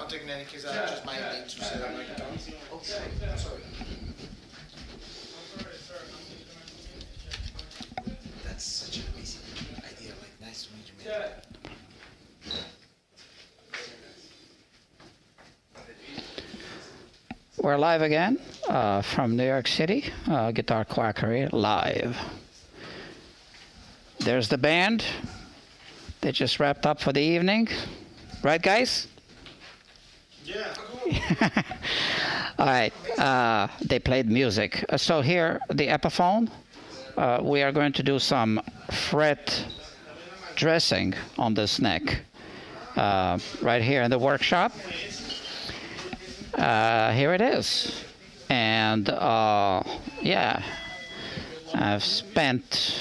not taking any kids out. I just might need to sit on my guitar. Oh, sorry. I'm sorry. That's such an amazing idea. Like, nice to meet you, man. We're live again from New York City, Guitar Quackery live. There's the band. They just wrapped up for the evening. Right, guys? Yeah. All right. They played music. So here, the Epiphone. We are going to do some fret dressing on this neck. Right here in the workshop. Here it is. And yeah, I've spent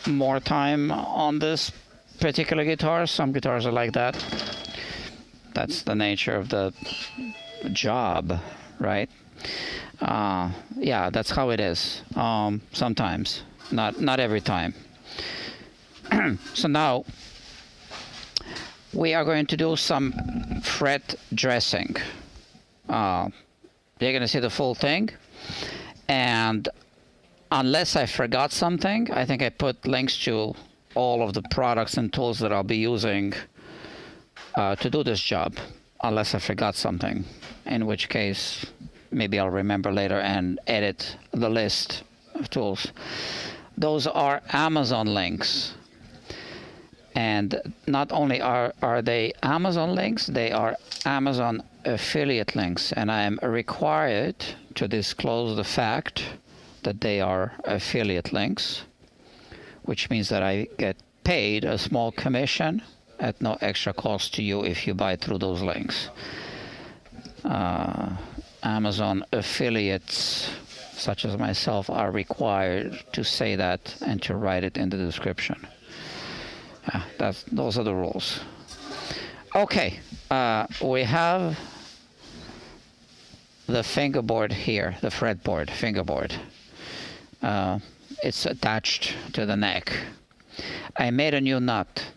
more time on this particular guitar. Some guitars are like that. That's the nature of the job, right? Yeah, that's how it is. Sometimes, not every time. So now we are going to do some fret dressing. You're going to see the full thing, and unless I forgot something, I think I put links to all of the products and tools that I'll be using to do this job, unless I forgot something, in which case maybe I'll remember later and edit the list of tools. Those are Amazon links, and not only are they Amazon links, they are Amazon affiliate links, and I am required to disclose the fact that they are affiliate links, which means that I get paid a small commission at no extra cost to you if you buy through those links. Amazon affiliates such as myself are required to say that and to write it in the description. Those are the rules. Okay, we have the fingerboard here, the fretboard fingerboard. It's attached to the neck. I made a new nut.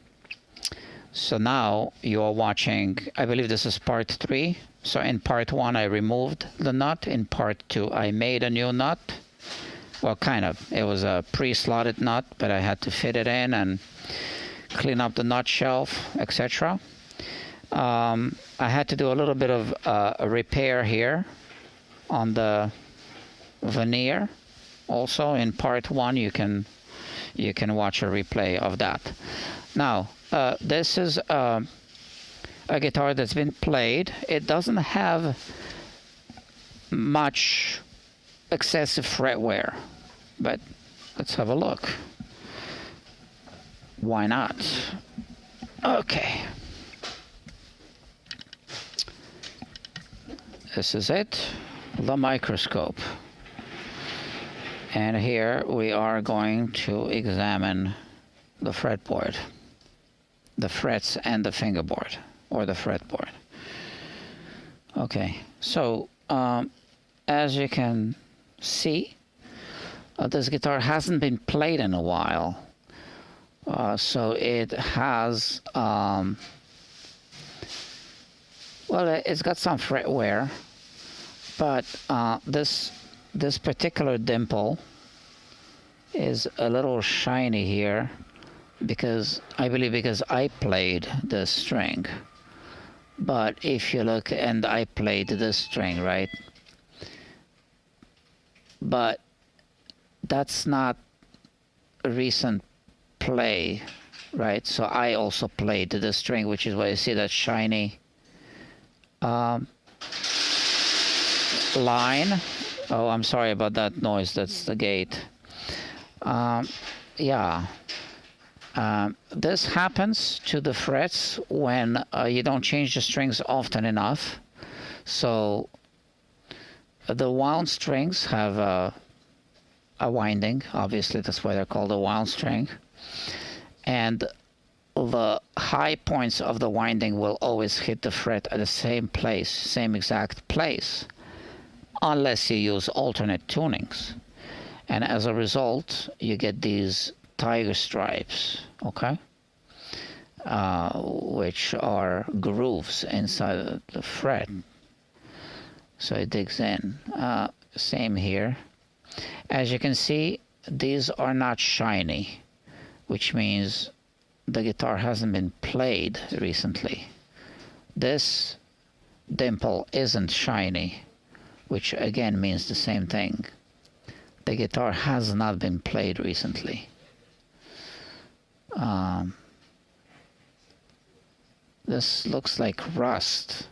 So now you are watching, I believe this is part 3. So in part 1 I removed the nut. In part 2 I made a new nut. Well, kind of. It was a pre-slotted nut, but I had to fit it in and clean up the nut shelf, etc. I had to do a little bit of a repair here on the veneer. Also in part 1 you can watch a replay of that. Now this is a guitar that's been played. It doesn't have much excessive fret wear, but let's have a look. Why not? Okay. This is it, the microscope. And here we are going to examine the fretboard, the frets and the fingerboard, or the fretboard. Okay, so as you can see, this guitar hasn't been played in a while. So it has, well, it's got some fret wear, but this particular dimple is a little shiny here because I believe because I played the string. But if you look, and I played this string, right? But that's not a recent play, right? So I also played the string, which is why you see that shiny line. Oh, I'm sorry about that noise. That's the gate. Yeah. This happens to the frets when you don't change the strings often enough. So the wound strings have a winding. Obviously, that's why they're called a wound string. And the high points of the winding will always hit the fret at the same place, same exact place, unless you use alternate tunings. And as a result, you get these tiger stripes, okay? which are grooves inside the fret. So it digs in. Same here. As you can see, these are not shiny, which means the guitar hasn't been played recently. This dimple isn't shiny, which again means the same thing. The guitar has not been played recently. This looks like rust.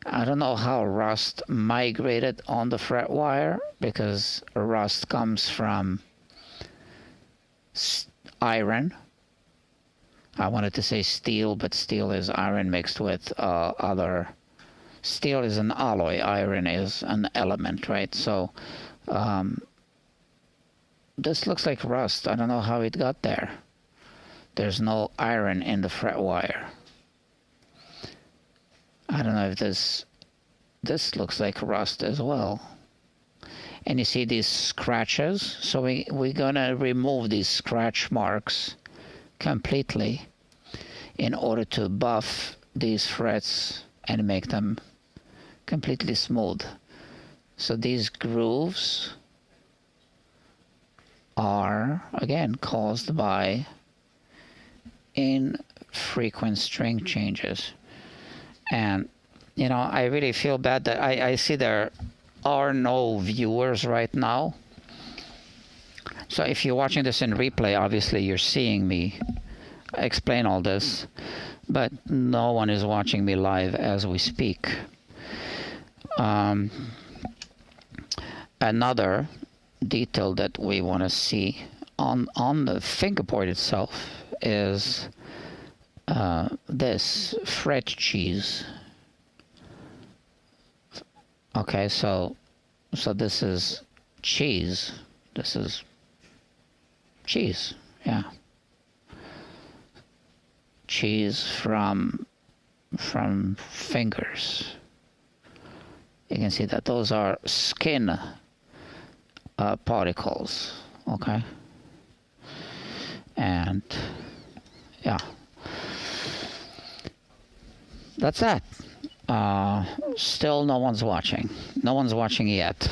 I don't know how rust migrated on the fret wire, because rust comes from iron. I wanted to say steel, but steel is iron mixed with other. Steel is an alloy, iron is an element, right? So this looks like rust. I don't know how it got there. There's no iron in the fret wire. I don't know if this looks like rust as well. And you see these scratches? So we're gonna remove these scratch marks completely in order to buff these frets and make them completely smooth. So these grooves are again caused by infrequent string changes. And you know, I really feel bad that I see there are no viewers right now. So if you're watching this in replay, obviously you're seeing me explain all this, but no one is watching me live as we speak. Another detail that we want to see on the fingerboard itself is this fret cheese. Okay, so this is cheese. This is cheese, yeah. Cheese from fingers. You can see that those are skin particles, okay? And yeah, that's that. Still no one's watching. No one's watching yet.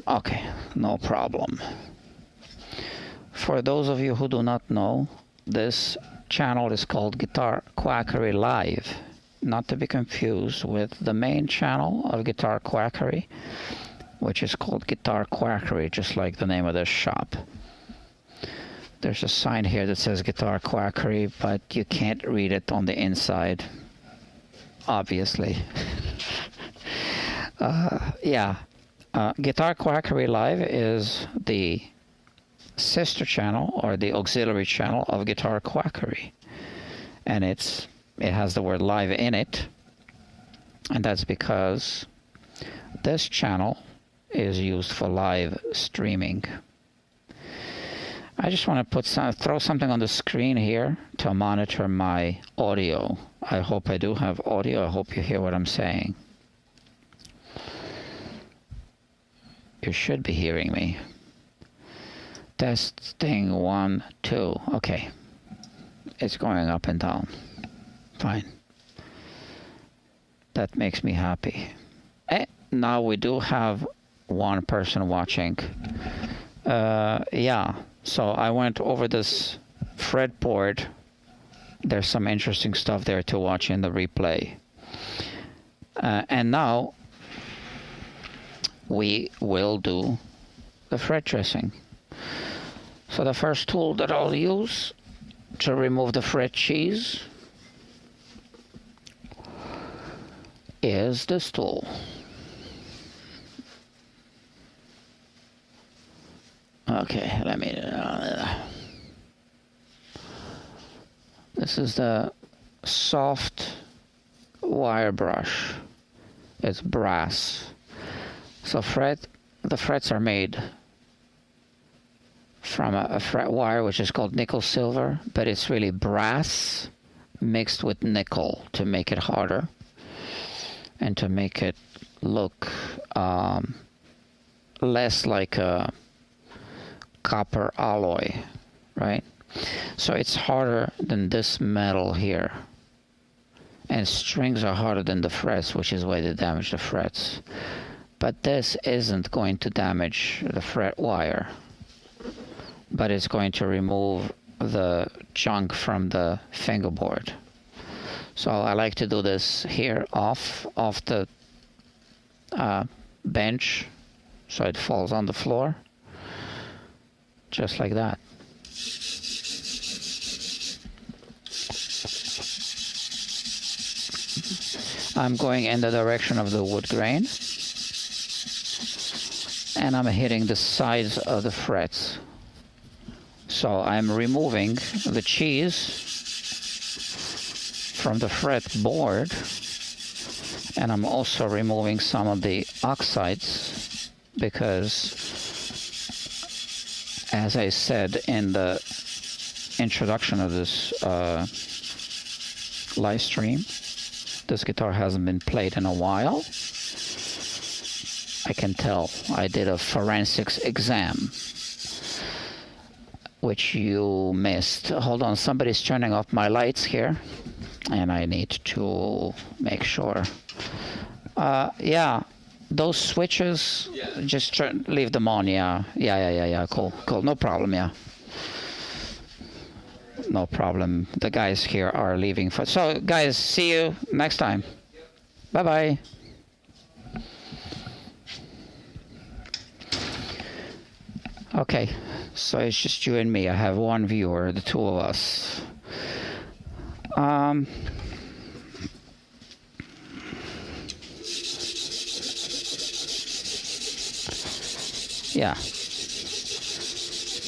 Okay, no problem. For those of you who do not know, this channel is called Guitar Quackery Live, not to be confused with the main channel of Guitar Quackery, which is called Guitar Quackery, just like the name of this shop. There's a sign here that says Guitar Quackery, but you can't read it on the inside, obviously. Guitar Quackery Live is the sister channel or the auxiliary channel of Guitar Quackery, and it has the word live in it, and that's because this channel is used for live streaming. I just want to throw something on the screen here to monitor my audio. I hope I do have audio. I hope you hear what I'm saying. You should be hearing me. Testing 1, 2. Okay. It's going up and down. Fine. That makes me happy. Now we do have one person watching. So I went over this fretboard. There's some interesting stuff there to watch in the replay. And now we will do the fret dressing. So the first tool that I'll use to remove the fret cheese is this tool. Okay, let me... this is the soft wire brush. It's brass. So the frets are made from a fret wire which is called nickel silver, but it's really brass mixed with nickel to make it harder and to make it look less like a copper alloy, right? So it's harder than this metal here. And strings are harder than the frets, which is why they damage the frets. But this isn't going to damage the fret wire, but it's going to remove the junk from the fingerboard. So I like to do this here off the bench, so it falls on the floor, just like that. I'm going in the direction of the wood grain, and I'm hitting the sides of the frets. So I'm removing the cheese from the fretboard, and I'm also removing some of the oxides because, as I said in the introduction of this live stream, this guitar hasn't been played in a while. I can tell. I did a forensics exam, which you missed. Hold on, somebody's turning off my lights here, and I need to make sure. Yeah, those switches, just leave them on. Yeah, cool, no problem. Yeah, no problem. The guys here are leaving. So guys, see you next time. Bye bye. Okay, so it's just you and me. I have one viewer, the two of us. Yeah.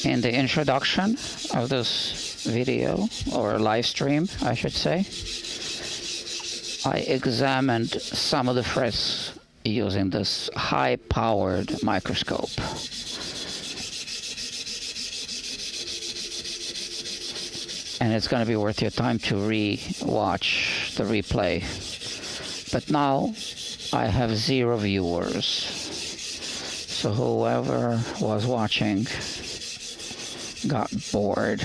In the introduction of this video, or live stream, I should say, I examined some of the frets using this high-powered microscope. And it's going to be worth your time to re-watch the replay. But now I have 0 viewers. So whoever was watching got bored.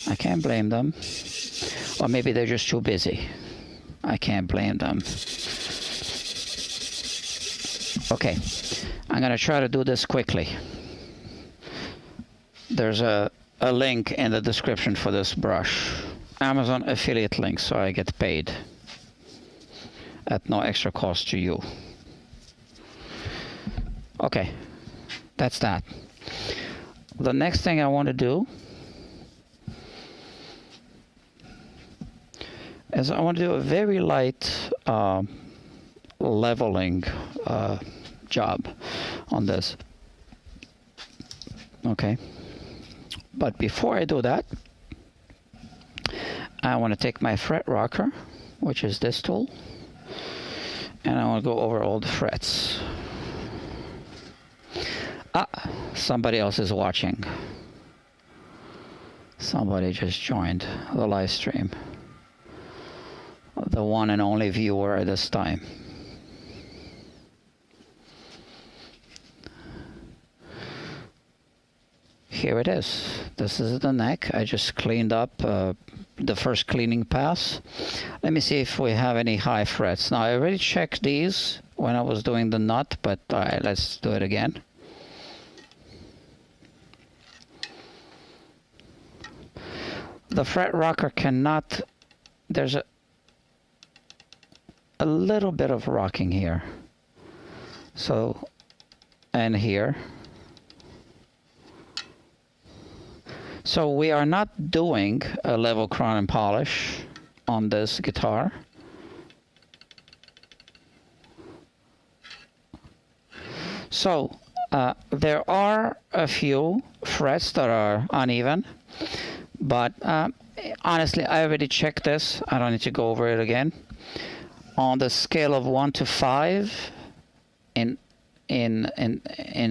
I can't blame them. Or maybe they're just too busy. I can't blame them. Okay, I'm going to try to do this quickly. There's a link in the description for this brush. Amazon affiliate link, so I get paid at no extra cost to you. Okay, that's that. The next thing I want to do is I want to do a very light leveling job on this. Okay. But before I do that, I want to take my fret rocker, which is this tool, and I want to go over all the frets. Somebody else is watching. Somebody just joined the live stream. The one and only viewer at this time. Here it is. This is the neck. I just cleaned up the first cleaning pass. Let me see if we have any high frets. Now, I already checked these when I was doing the nut, but let's do it again. The fret rocker cannot, there's a little bit of rocking here. So, and here. So we are not doing a level crown and polish on this guitar. So there are a few frets that are uneven, but honestly, I already checked this. I don't need to go over it again. On the scale of 1 to 5, in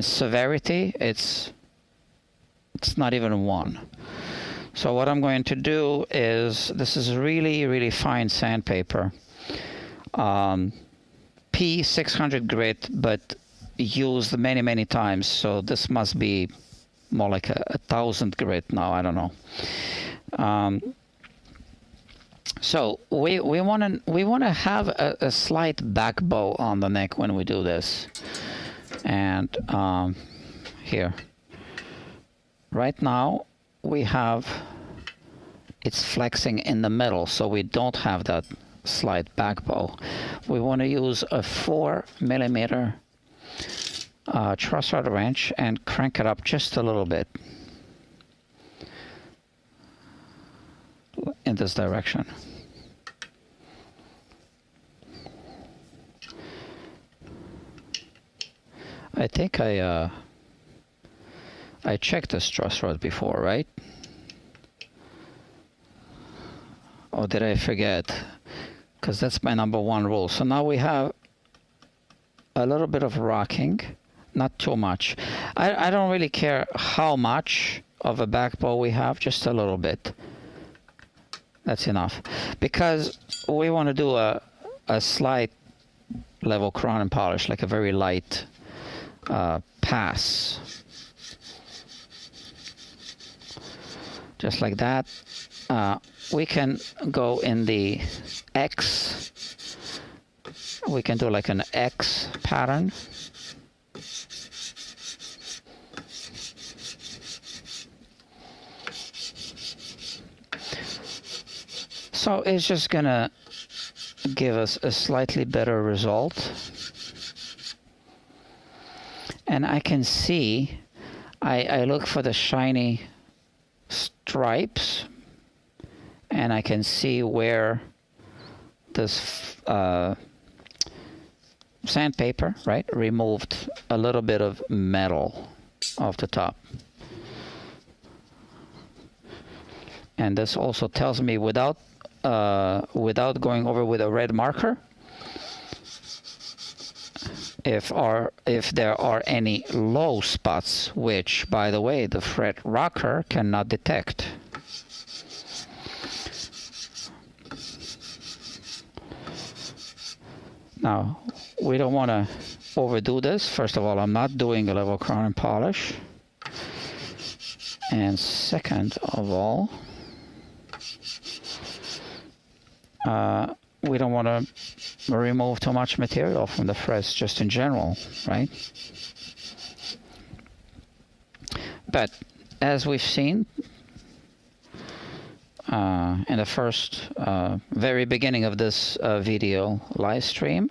severity, it's not even 1. So what I'm going to do is, this is really, really fine sandpaper. P600 grit, but used many, many times. So this must be more like a 1,000 grit now. I don't know. So we want to have a slight back bow on the neck when we do this, and here right now we have it's flexing in the middle, so we don't have that slight back bow. We want to use a 4mm truss rod wrench and crank it up just a little bit in this direction. I think I checked this truss rod before, right? Or did I forget? Because that's my #1 rule. So now we have a little bit of rocking, not too much. I don't really care how much of a back bow we have, just a little bit. That's enough. Because we want to do a slight level crown and polish, like a very light pass. Just like that. We can go in the X. We can do like an X pattern. So it's just gonna give us a slightly better result. And I can see, I look for the shiny stripes, and I can see where this sandpaper, right, removed a little bit of metal off the top. And this also tells me without going over with a red marker if there are any low spots, which, by the way, the fret rocker cannot detect. Now, we don't want to overdo this. First of all, I'm not doing a level crown and polish. And second of all, we don't want to remove too much material from the frets just in general, right? But as we've seen in the first very beginning of this video live stream,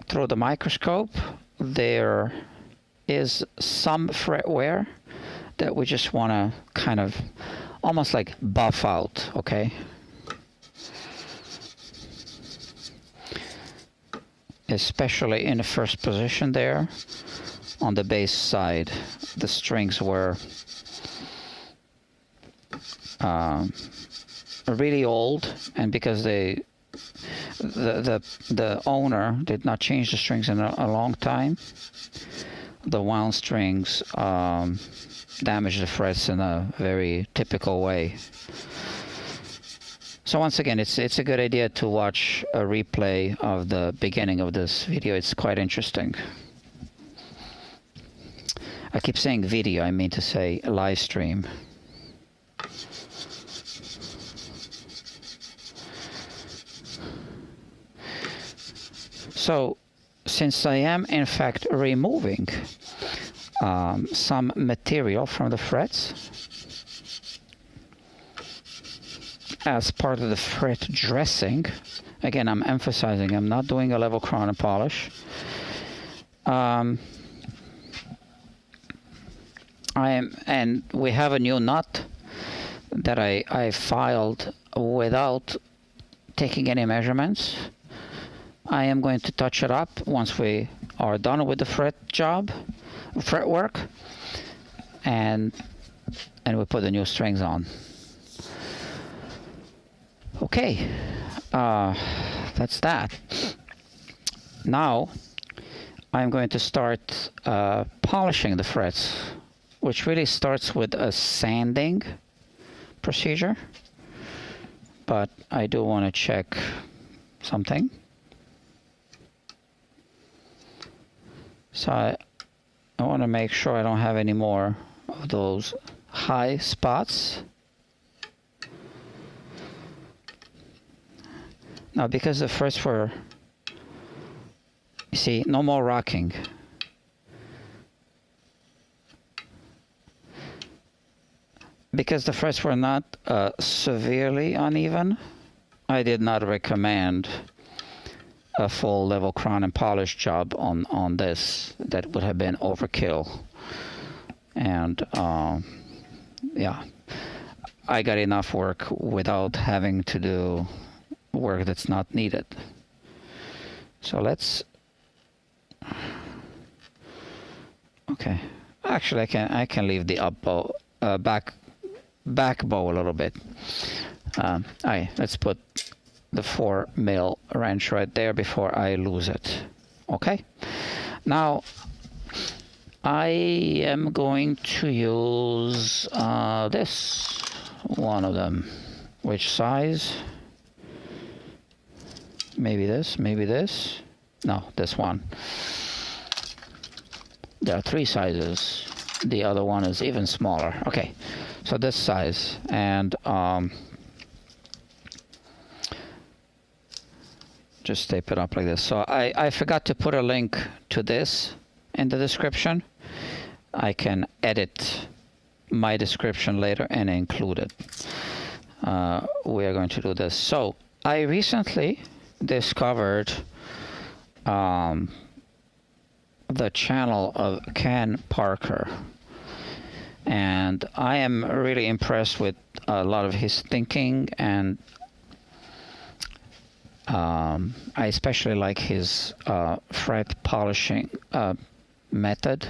through the microscope, there is some fret wear that we just want to kind of almost like buff out, okay? Especially in the first position there on the bass side, the strings were really old, and because the owner did not change the strings in a long time, the wound strings damaged the frets in a very typical way. So once again, it's a good idea to watch a replay of the beginning of this video. It's quite interesting. I keep saying video, I mean to say live stream. So, since I am in fact removing some material from the frets as part of the fret dressing, again, I'm emphasizing I'm not doing a level crown and polish. And we have a new nut that I filed without taking any measurements. I am going to touch it up once we are done with the fret work, and we put the new strings on. Okay, that's that. Now I'm going to start polishing the frets, which really starts with a sanding procedure, but I do want to check something. So I want to make sure I don't have any more of those high spots. Now, because the first were, you see, no more rocking. Because the frets were not severely uneven, I did not recommend a full level crown and polish job on this. That would have been overkill. And yeah, I got enough work without having to do work that's not needed. So let's, okay, actually I can leave the up bow, back bow a little bit. All right, let's put the 4mm wrench right there before I lose it. Okay, now I am going to use this one of them. Which size? Maybe this, maybe this. No, this one. There are 3 sizes. The other one is even smaller. Okay, so this size. And just tape it up like this. So I forgot to put a link to this in the description. I can edit my description later and include it. We are going to do this. So I recently discovered the channel of Ken Parker, and I am really impressed with a lot of his thinking, and I especially like his fret polishing method.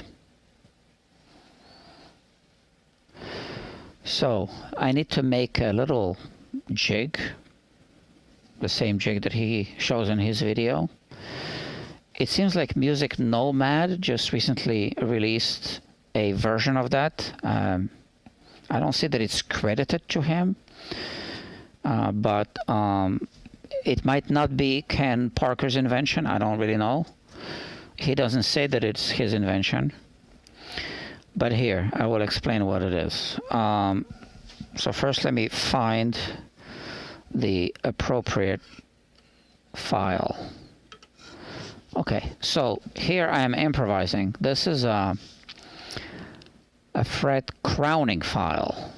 So I need to make a little jig, the same jig that he shows in his video. It seems like Music Nomad just recently released a version of that. I don't see that it's credited to him, but it might not be Ken Parker's invention. I don't really know. He doesn't say that it's his invention. But here, I will explain what it is. So first, let me find the appropriate file. Okay, so here I am improvising. This is a fret crowning file,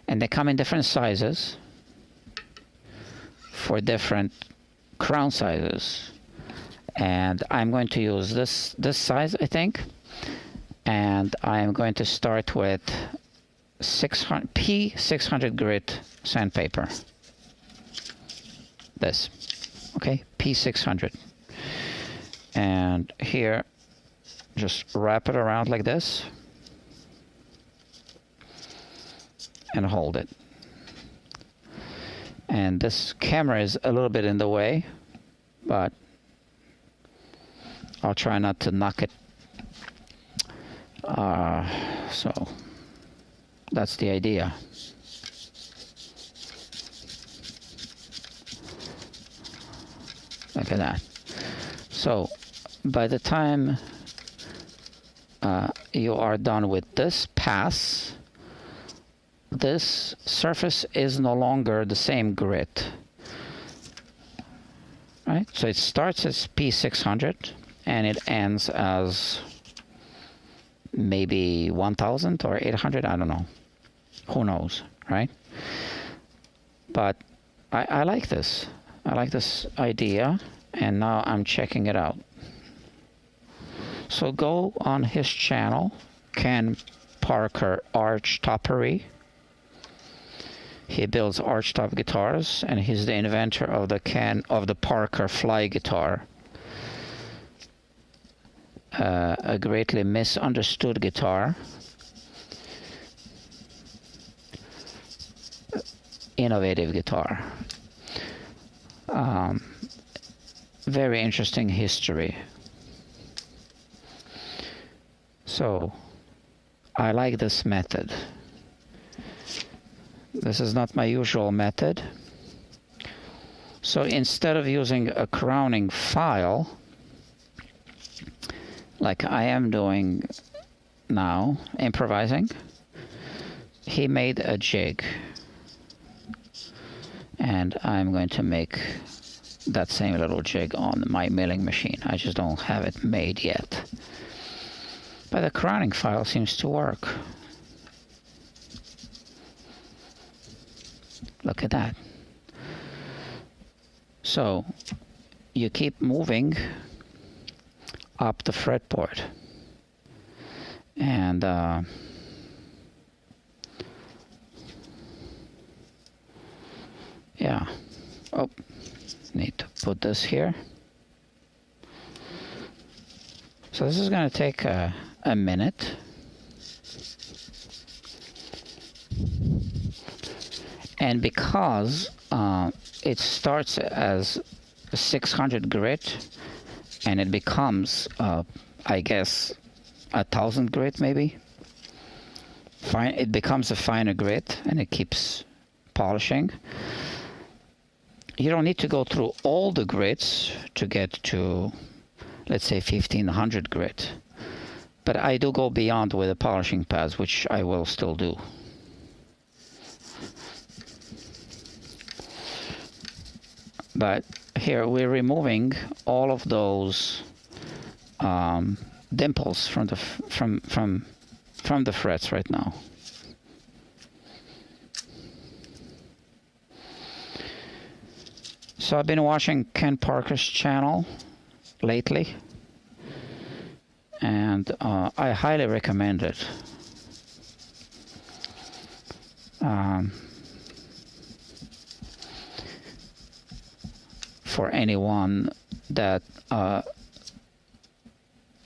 and they come in different sizes for different crown sizes. And I'm going to use this size, I think. And I'm going to start with P600 grit sandpaper. This, okay, P600. And here, just wrap it around like this and hold it. And this camera is a little bit in the way, but I'll try not to knock it. So that's the idea. Look at that. So by the time you are done with this pass, this surface is no longer the same grit. Right? So it starts as P600 and it ends as maybe 1000 or 800, I don't know. Who knows, right? But I like this. I like this idea, and now I'm checking it out. So go on his channel, Ken Parker Arch Toppery. He builds arch top guitars, and he's the inventor of the Parker Fly guitar. A greatly misunderstood guitar. Innovative guitar. Very interesting history. So, I like this method. This is not my usual method. So instead of using a crowning file, like I am doing now, improvising. He made a jig, and I'm going to make that same little jig on my milling machine. I just don't have it made yet. But the crowning file seems to work. Look at that. So you keep moving up the fretboard, and yeah. Oh, need to put this here. So this is going to take a minute. And because it starts as 600 grit and it becomes, I guess, 1,000 grit maybe. Fine, it becomes a finer grit and it keeps polishing. You don't need to go through all the grits to get to, let's say, 1,500 grit. But I do go beyond with the polishing pads, which I will still do. But here we're removing all of those dimples from the frets right now. So I've been watching Ken Parker's channel lately, and I highly recommend it. For anyone that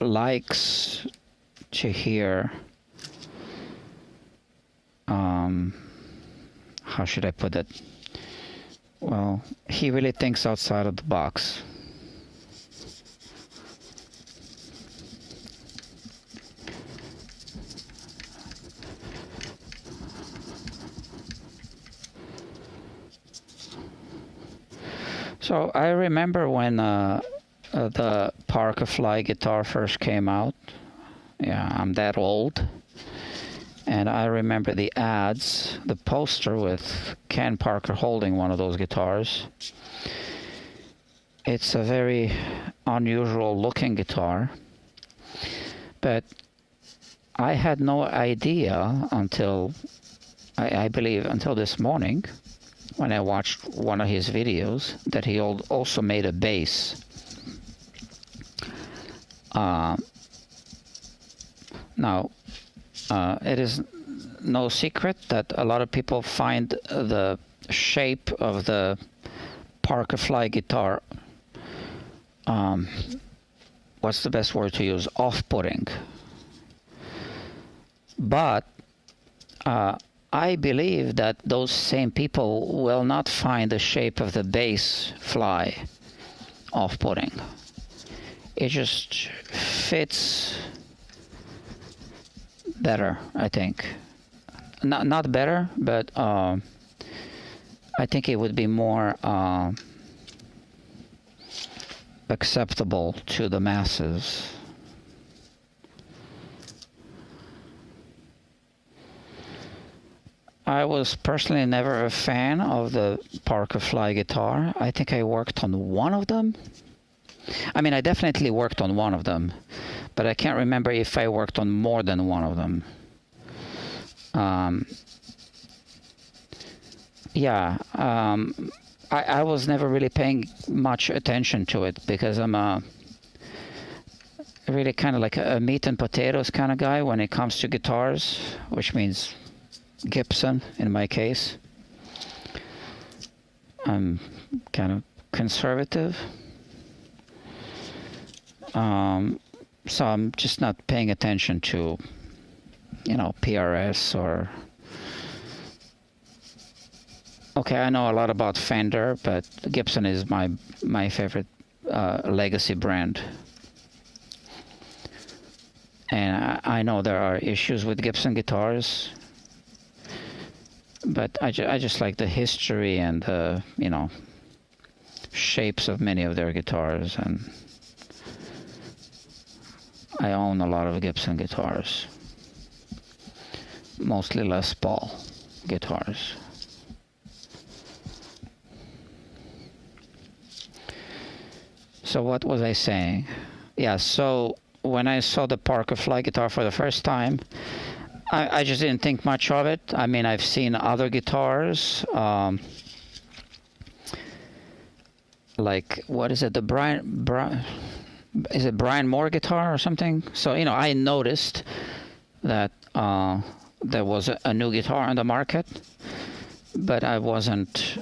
likes to hear, how should I put it? Well, he really thinks outside of the box. So I remember when the Parker Fly guitar first came out. Yeah, I'm that old. And I remember the ads, the poster with Ken Parker holding one of those guitars. It's a very unusual looking guitar. But I had no idea until, I believe, until this morning, when I watched one of his videos, that he also made a bass. Now, it is no secret that a lot of people find the shape of the Parker Fly guitar, what's the best word to use? Off-putting. But I believe that those same people will not find the shape of the bass fly off-putting. It just fits better, I think. Not better, but I think it would be more acceptable to the masses. I was personally never a fan of the Parker Fly guitar. I think I worked on one of them. I mean, I definitely worked on one of them, but I can't remember if I worked on more than one of them. I was never really paying much attention to it because I'm really kind of like a meat and potatoes kind of guy when it comes to guitars, which means Gibson in my case. I'm kind of conservative. So I'm just not paying attention to, PRS or... Okay, I know a lot about Fender, but Gibson is my favorite legacy brand. And I know there are issues with Gibson guitars, but I just like the history and the, shapes of many of their guitars, and I own a lot of Gibson guitars. mostly Les Paul guitars. So what was I saying? Yeah, so when I saw the Parker Fly guitar for the first time, I just didn't think much of it. I mean, I've seen other guitars, like, what is it, the is it Brian Moore guitar or something? So, you know, I noticed that there was a new guitar on the market, but I wasn't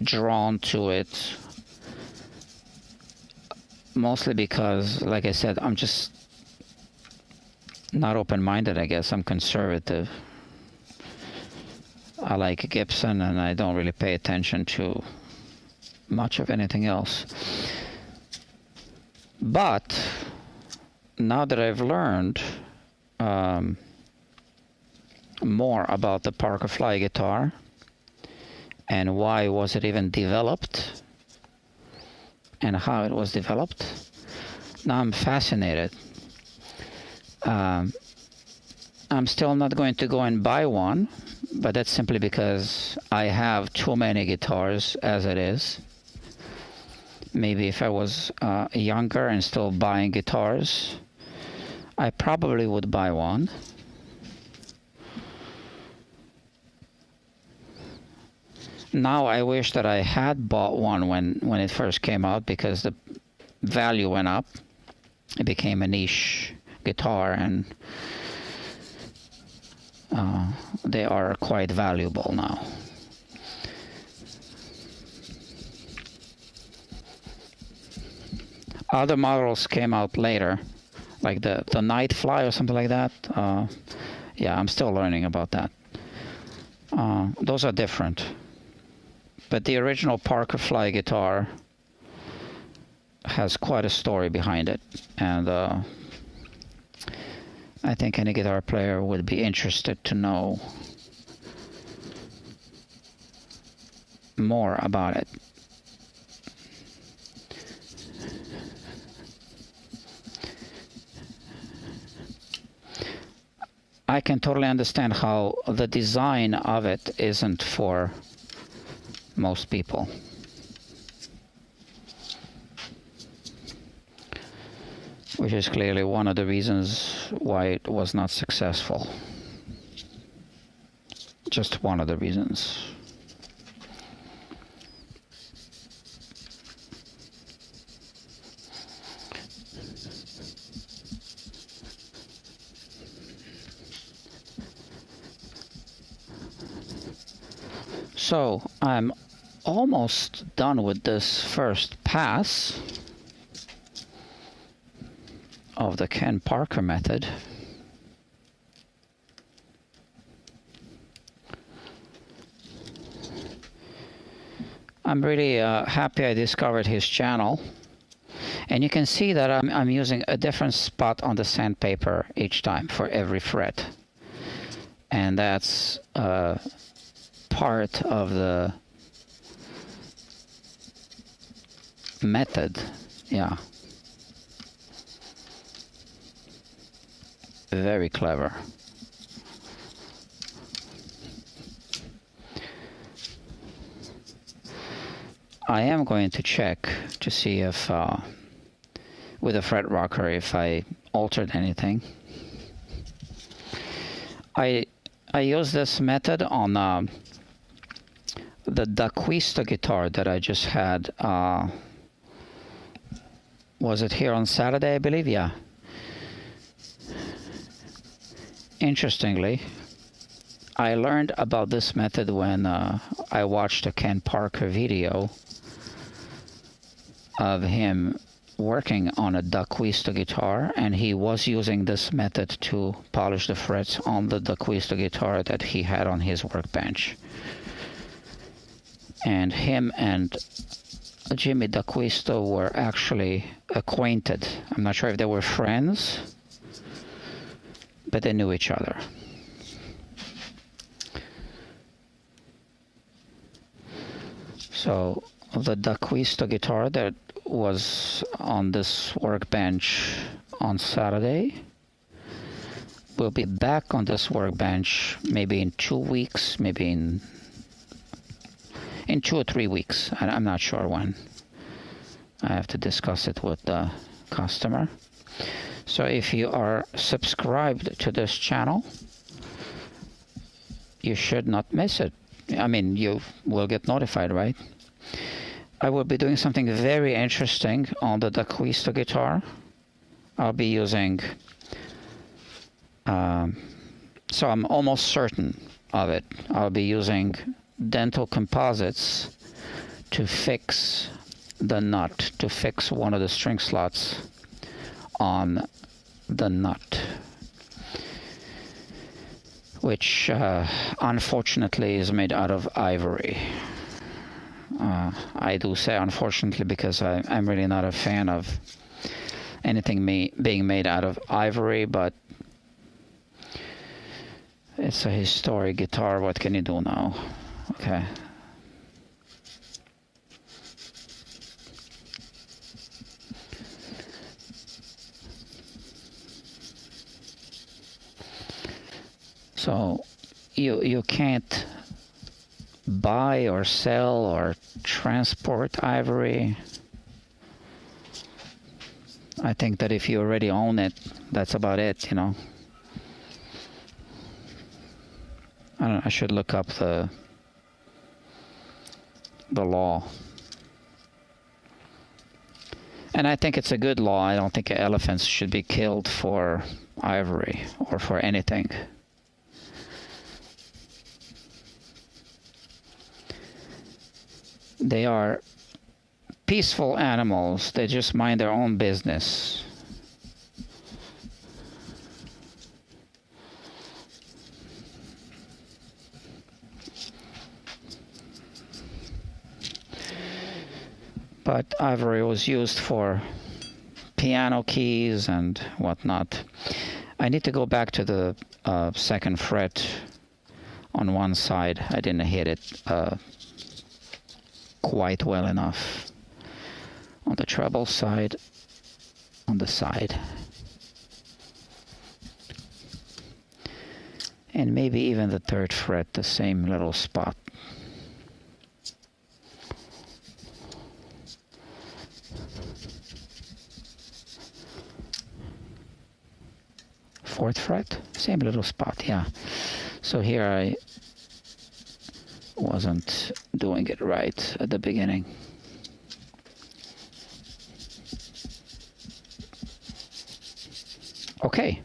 drawn to it, mostly because, like I said, I'm just not open-minded, I guess. I'm conservative. I like Gibson, and I don't really pay attention to much of anything else. But now that I've learned more about the Parker Fly guitar and why was it even developed and how it was developed, now I'm fascinated. I'm still not going to go and buy one, but that's simply because I have too many guitars as it is. Maybe if I was younger and still buying guitars, I probably would buy one. Now I wish that I had bought one when it first came out, because the value went up. It became a niche guitar, and they are quite valuable now. Other models came out later, like the Night Fly or something like that. Yeah, I'm still learning about that. Those are different. But the original Parker Fly guitar has quite a story behind it, and I think any guitar player would be interested to know more about it. I can totally understand how the design of it isn't for most people. Which is clearly one of the reasons why it was not successful. Just one of the reasons. So I'm almost done with this first pass of the Ken Parker method. I'm really happy I discovered his channel, and you can see that I'm using a different spot on the sandpaper each time for every fret, and that's part of the method. Yeah, very clever. I am going to check to see if with a fret rocker if I altered anything. I use this method on the D'Acquisto guitar that I just had. Was it here on Saturday, I believe? Yeah. Interestingly, I learned about this method when I watched a Ken Parker video of him working on a D'Acquisto guitar, and he was using this method to polish the frets on the D'Acquisto guitar that he had on his workbench. And him and Jimmy D'Acquisto were actually acquainted. I'm not sure if they were friends, but they knew each other. So the D'Acquisto guitar that was on this workbench on Saturday will be back on this workbench maybe in 2 weeks, maybe in 2 or 3 weeks. I'm not sure when. I have to discuss it with the customer. So if you are subscribed to this channel, you should not miss it. I mean, you will get notified, right? I will be doing something very interesting on the D'Acquisto guitar. I'll be using, so I'm almost certain of it. I'll be using dental composites to fix the nut, to fix one of the string slots on the nut, which unfortunately is made out of ivory. I do say unfortunately because I'm really not a fan of anything being made out of ivory, but it's a historic guitar. What can you do now? Okay. So you can't buy or sell or transport ivory. I think that if you already own it, that's about it, you know. I don't know, I should look up the law. And I think it's a good law. I don't think elephants should be killed for ivory or for anything. They are peaceful animals. They just mind their own business. But ivory was used for piano keys and whatnot. I need to go back to the second fret on one side. I didn't hit it quite well enough. On the treble side, on the side. And maybe even the third fret, the same little spot. Fourth fret, same little spot, yeah. So here I wasn't doing it right at the beginning. Okay.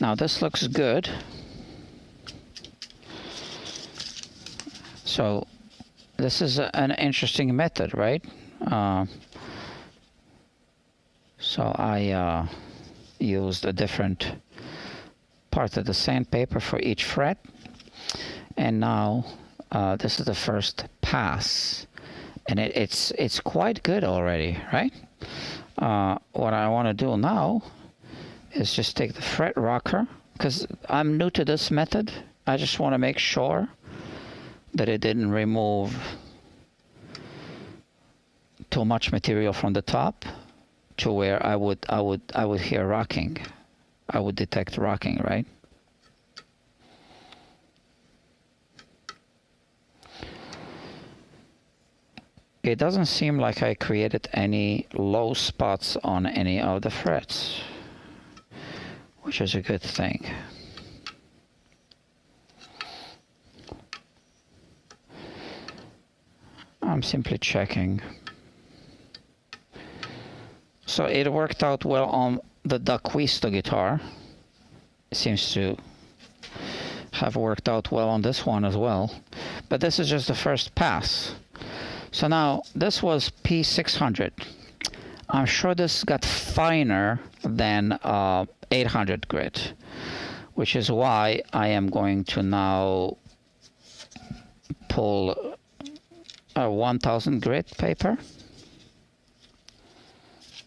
Now this looks good. So this is an interesting method, right? So I used a different part of the sandpaper for each fret. And now this is the first pass. And it's quite good already, right? What I want to do now is just take the fret rocker, because I'm new to this method. I just want to make sure that it didn't remove too much material from the top to where I would hear rocking. I would detect rocking, right? It doesn't seem like I created any low spots on any of the frets, which is a good thing. I'm simply checking. So it worked out well on the D'Acquisto guitar. It seems to have worked out well on this one as well. But this is just the first pass. So now this was P600. I'm sure this got finer than 800 grit, which is why I am going to now pull a 1000 grit paper.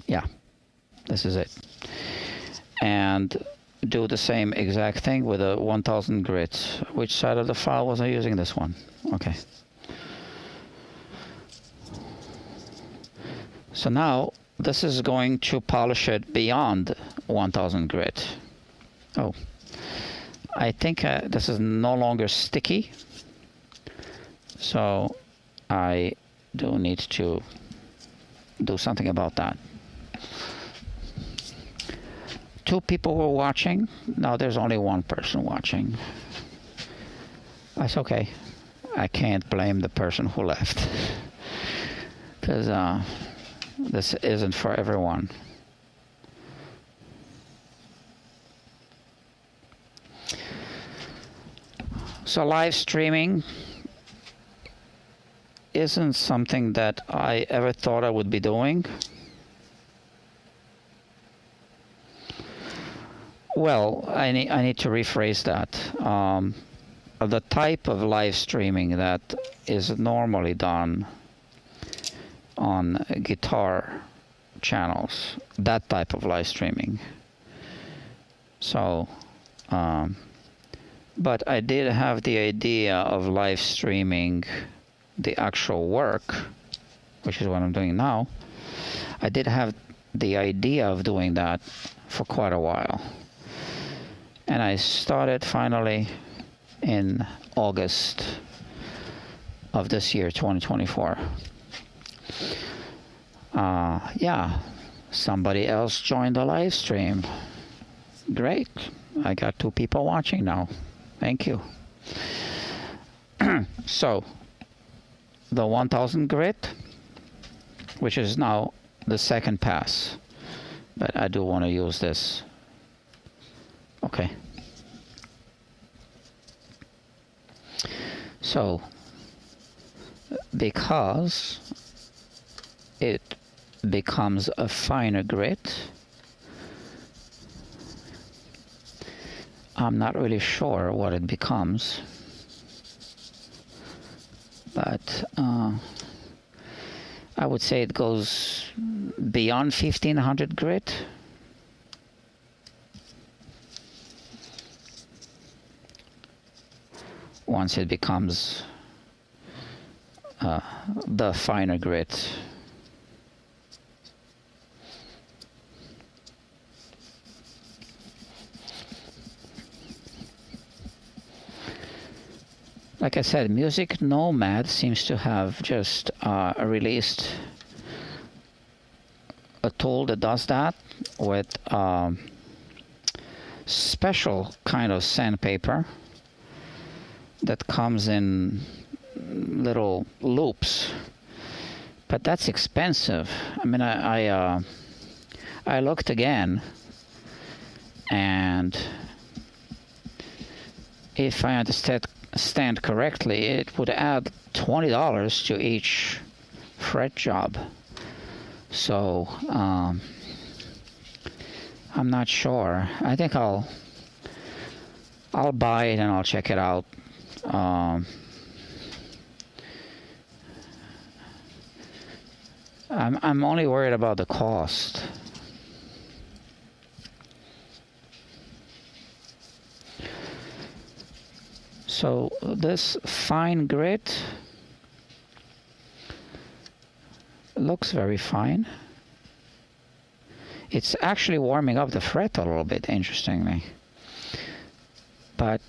Yeah, this is it. And do the same exact thing with a 1000 grit. Which side of the file was I using? This one. Okay. So now this is going to polish it beyond 1000 grit. Oh, I think this is no longer sticky, so I do need to do something about that. 2 people were watching. Now there's only 1 person watching. That's okay. I can't blame the person who left, because this isn't for everyone. So live streaming isn't something that I ever thought I would be doing. Well, I need to rephrase that. The type of live streaming that is normally done on guitar channels, that type of live streaming. So, but I did have the idea of live streaming the actual work, which is what I'm doing now. I did have the idea of doing that for quite a while. And I started finally in August of this year, 2024. Yeah, somebody else joined the live stream. Great. I got 2 people watching now. Thank you. So, the 1000 grit, which is now the second pass, but I do want to use this. Okay. So, because it becomes a finer grit, I'm not really sure what it becomes, but I would say it goes beyond 1500 grit. Once it becomes the finer grit. Like I said, Music Nomad seems to have just released a tool that does that with special kind of sandpaper that comes in little loops, but that's expensive. I mean, I looked again, and if I understand correctly, it would add $20 to each fret job. So I'm not sure. I think I'll buy it and I'll check it out. I'm only worried about the cost. So this fine grit looks very fine. It's actually warming up the fret a little bit, interestingly. But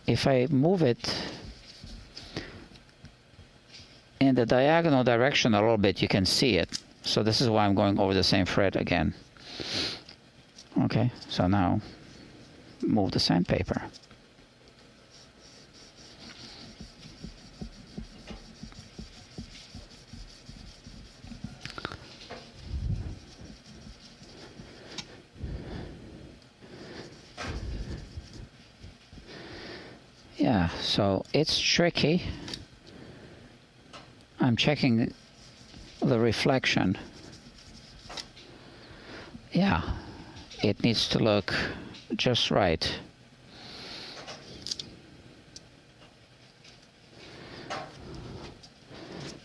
if I move it in the diagonal direction a little bit, you can see it. So this is why I'm going over the same fret again. Okay, so now move the sandpaper. Yeah, so it's tricky. I'm checking the reflection. Yeah, it needs to look just right.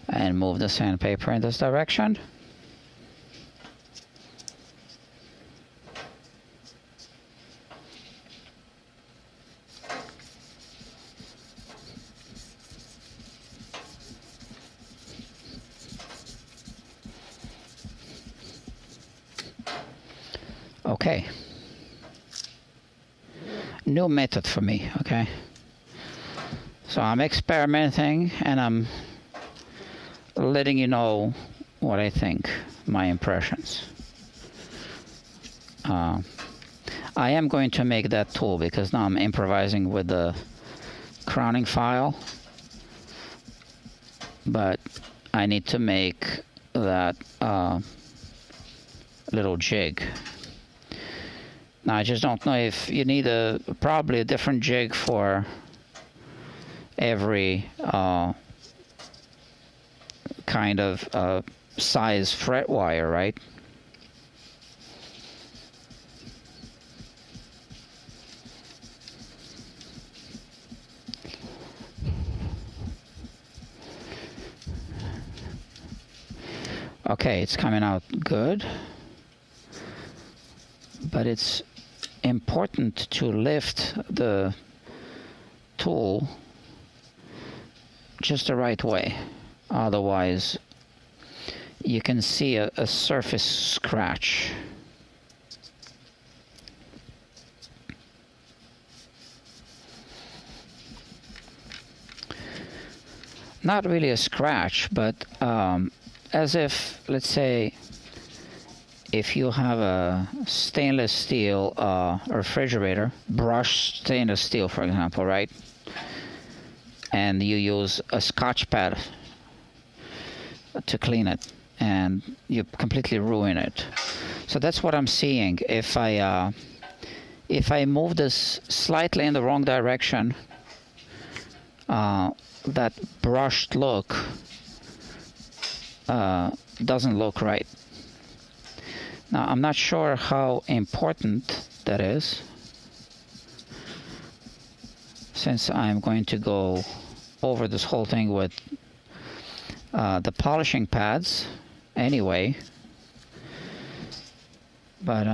And move the sandpaper in this direction. Okay. new method for me, okay? So I'm experimenting and I'm letting you know what I think, my impressions. I am going to make that tool because now I'm improvising with the crowning file, but I need to make that little jig. Now I just don't know if you need probably a different jig for every kind of size fret wire, right? Okay, it's coming out good, but it's important to lift the tool just the right way. Otherwise, you can see a surface scratch. Not really a scratch, but as if, let's say, if you have a stainless steel refrigerator, brushed stainless steel, for example, right? And you use a Scotch pad to clean it, and you completely ruin it. So that's what I'm seeing. If I move this slightly in the wrong direction, that brushed look doesn't look right. Now I'm not sure how important that is, since I'm going to go over this whole thing with the polishing pads anyway, but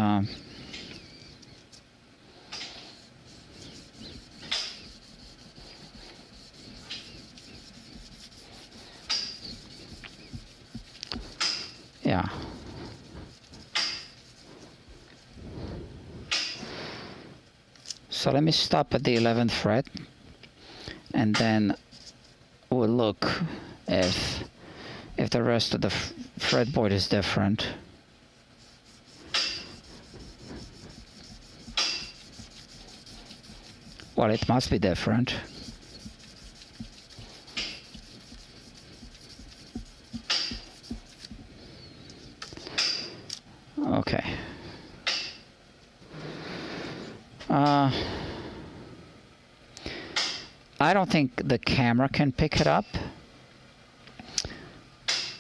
yeah. So let me stop at the 11th fret, and then we'll look if the rest of the fretboard is different. Well, it must be different. Okay. I don't think the camera can pick it up.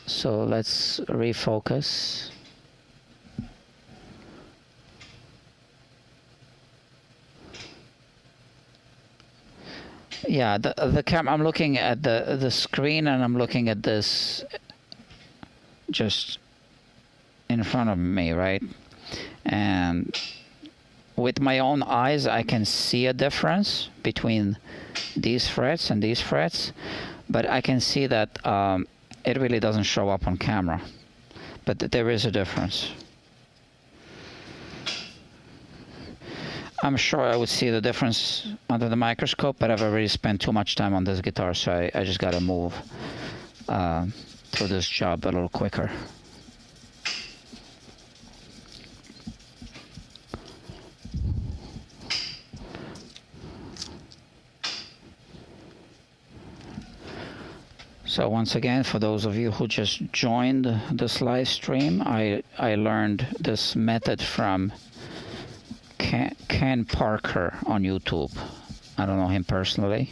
So let's refocus. Yeah, the camera, I'm looking at the screen, and I'm looking at this just in front of me, right? And with my own eyes, I can see a difference between these frets and these frets, but I can see that it really doesn't show up on camera, but there is a difference. I'm sure I would see the difference under the microscope, but I've already spent too much time on this guitar, so I just gotta move through this job a little quicker. So once again, for those of you who just joined this live stream, I learned this method from Ken Parker on YouTube. I don't know him personally.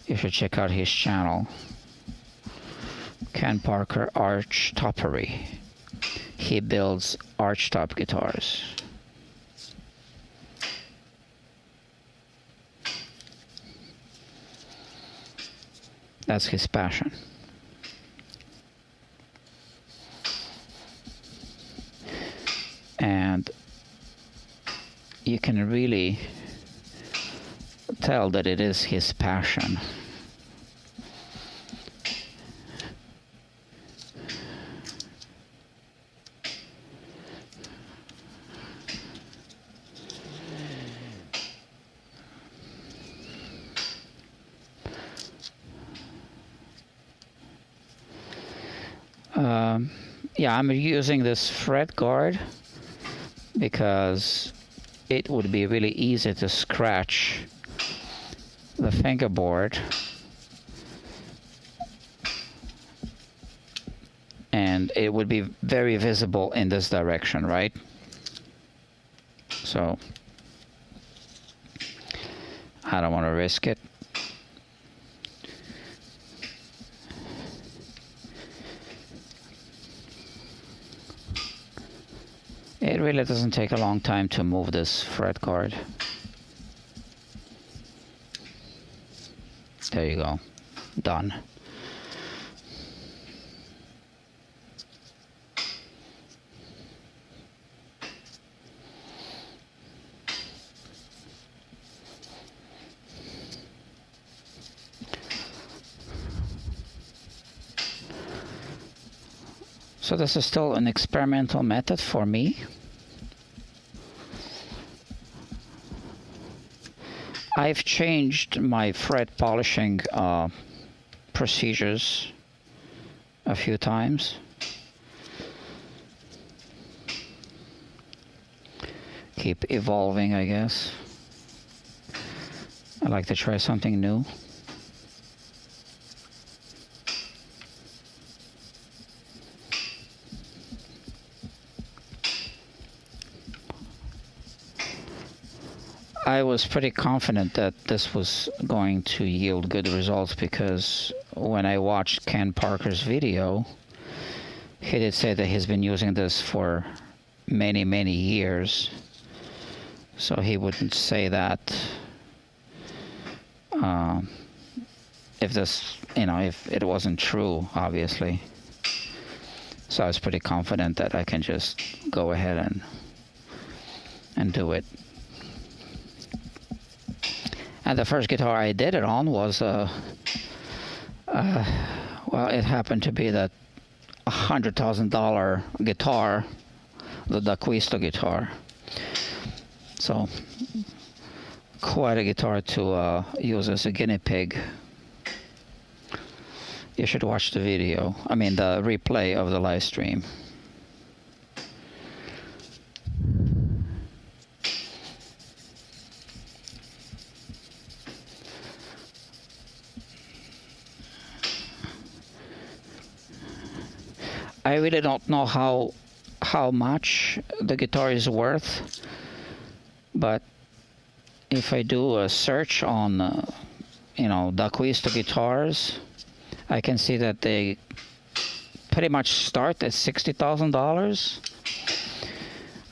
You should check out his channel. Ken Parker Arch Toppery. He builds archtop guitars. That's his passion. And you can really tell that it is his passion. yeah, I'm using this fret guard because it would be really easy to scratch the fingerboard, and it would be very visible in this direction, right? So I don't want to risk it. It really doesn't take a long time to move this fret guard. There you go. Done. So this is still an experimental method for me. I've changed my fret polishing procedures a few times. Keep evolving, I guess. I like to try something new. I was pretty confident that this was going to yield good results because when I watched Ken Parker's video, he did say that he's been using this for many, many years. So he wouldn't say that if this, if it wasn't true, obviously. So I was pretty confident that I can just go ahead and do it. And the first guitar I did it on was, well, it happened to be that $100,000 guitar, the D'Acquisto guitar. So, quite a guitar to use as a guinea pig. You should watch the video, the replay of the live stream. I really don't know how much the guitar is worth, but if I do a search on D'Acquisto guitars, I can see that they pretty much start at $60,000.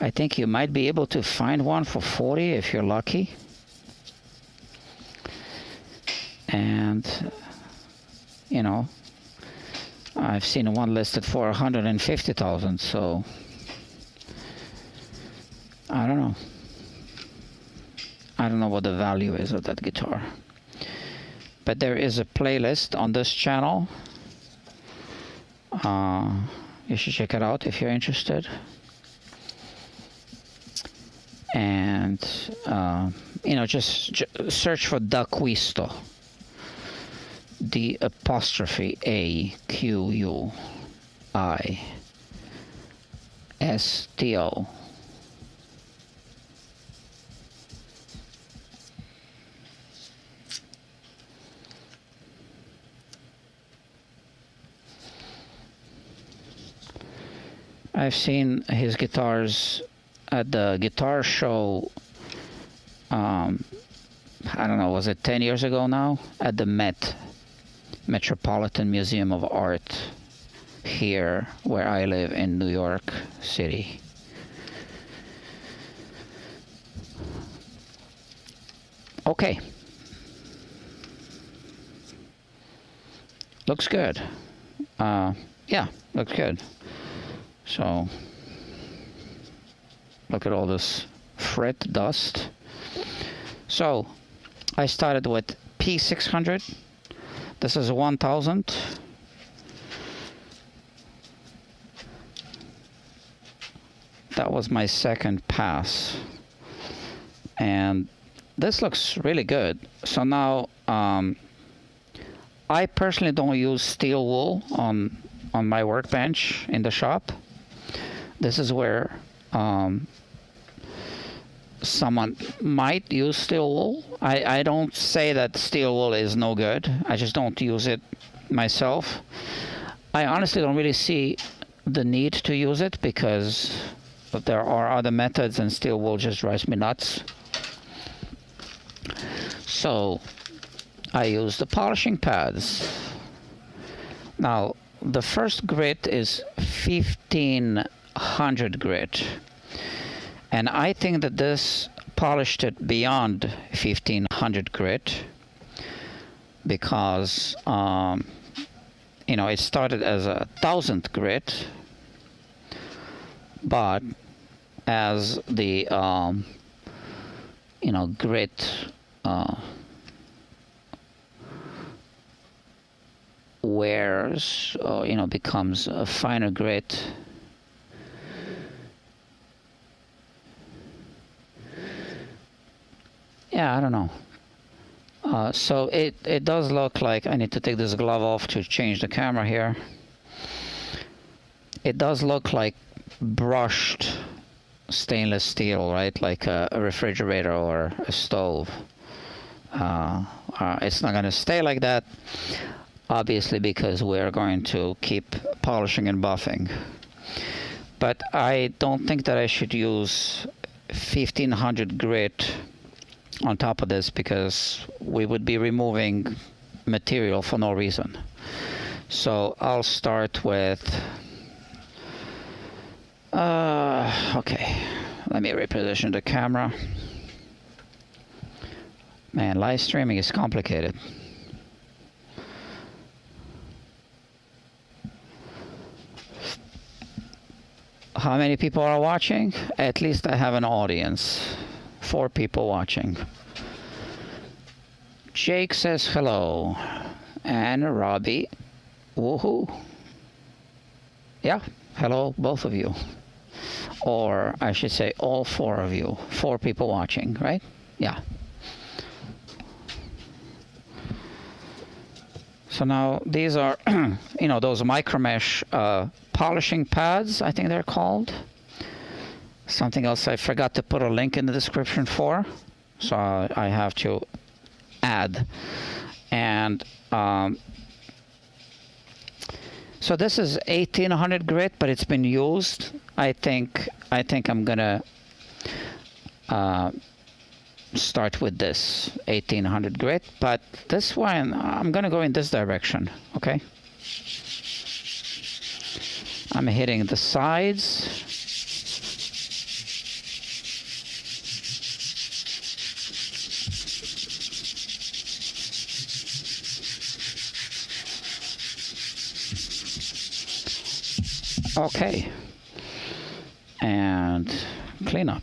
I think you might be able to find one for 40 if you're lucky. And I've seen one listed for 150,000, so I don't know. I don't know what the value is of that guitar. But there is a playlist on this channel. You should check it out if you're interested. And just search for D'Acquisto. D'Acquisto. I've seen his guitars at the guitar show, I don't know, was it 10 years ago now? At the Metropolitan Museum of Art here where I live in New York City. Okay. Looks good. Yeah, looks good. So, look at all this fret dust. So, I started with P600. This is 1000. That was my second pass. And this looks really good. So now, I personally don't use steel wool on on my workbench in the shop. This is where someone might use steel wool. I don't say that steel wool is no good. I just don't use it myself. I honestly don't really see the need to use it because there are other methods, and steel wool just drives me nuts. So I use the polishing pads. Now the first grit is 1500 grit, and I think that this polished it beyond 1500 grit because it started as 1000 grit, but as the grit wears, becomes a finer grit, yeah, I don't know. So it does look like I need to take this glove off to change the camera here. It does look like brushed stainless steel, right? Like a refrigerator or a stove. It's not going to stay like that, obviously, because we're going to keep polishing and buffing. But I don't think that I should use 1500 grit on top of this because we would be removing material for no reason. So I'll start with okay, let me reposition the camera. Man, live streaming is complicated. How many people are watching? At least I have an audience. 4 people watching. Jake says hello. And Robbie. Woohoo. Yeah, hello, both of you. Or I should say all 4 of you. 4 people watching, right? Yeah. So now these are, those micromesh polishing pads, I think they're called. Something else I forgot to put a link in the description for, so I have to add. And so this is 1800 grit, but it's been used. I think I'm gonna start with this 1800 grit, but this one I'm gonna go in this direction. Okay, I'm hitting the sides. Okay, and clean up.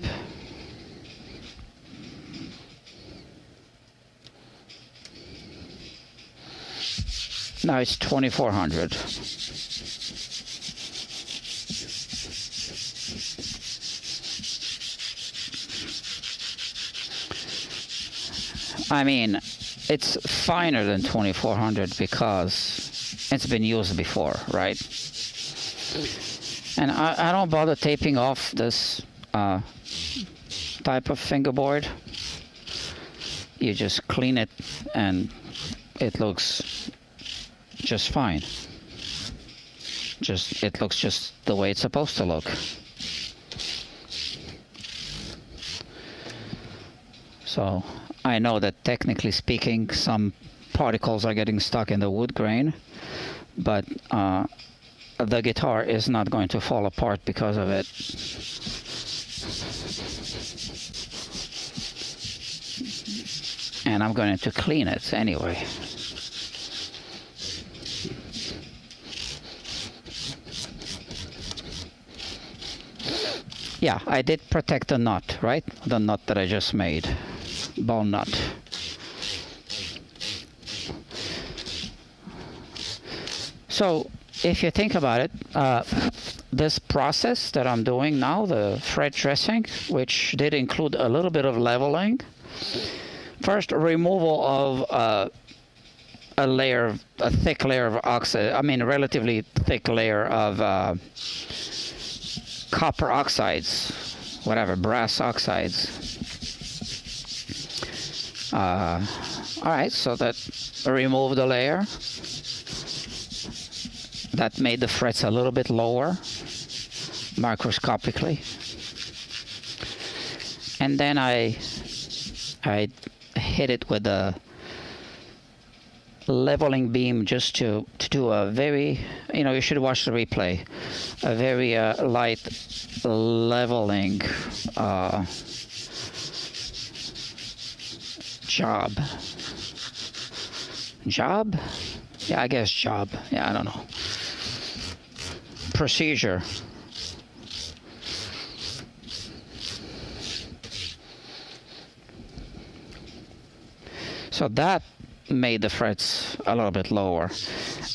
Now it's 2400. I mean, it's finer than 2400 because it's been used before, right? And I don't bother taping off this type of fingerboard. You just clean it and it looks just fine. It looks just the way it's supposed to look. So I know that technically speaking some particles are getting stuck in the wood grain, but the guitar is not going to fall apart because of it. And I'm going to clean it anyway. Yeah, I did protect the nut, right? The nut that I just made. Bone nut. So if you think about it, this process that I'm doing now, the fret dressing, which did include a little bit of leveling, first removal of a thick layer of oxide. I mean, a relatively thick layer of copper oxides, whatever, brass oxides. All right, so that removed the layer. That made the frets a little bit lower, microscopically. And then I hit it with a leveling beam just to do a very, you should watch the replay, a very light leveling job. Yeah, I guess job. Yeah, I don't know. Procedure. So that made the frets a little bit lower.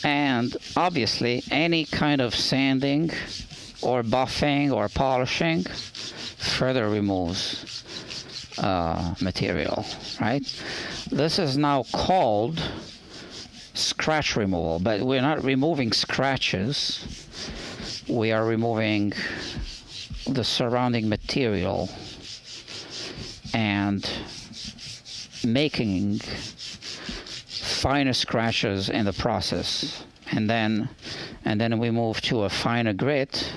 And obviously any kind of sanding or buffing or polishing further removes material, right? This is now called scratch removal, but we're not removing scratches. We are removing the surrounding material and making finer scratches in the process, and then we move to a finer grit,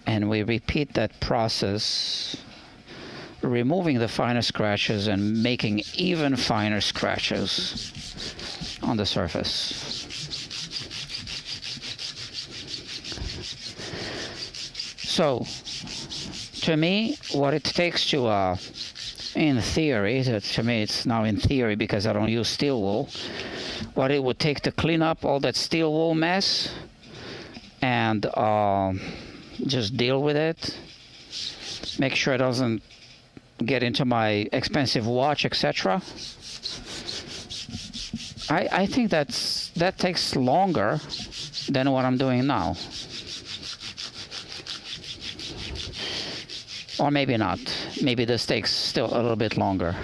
and we repeat that process, removing the finer scratches and making even finer scratches on the surface. So to me, what it takes to in theory, to me it's now in theory because I don't use steel wool, what it would take to clean up all that steel wool mess and just deal with it, make sure it doesn't get into my expensive watch, etc. I think that takes longer than what I'm doing now. Or maybe not. Maybe this takes still a little bit longer.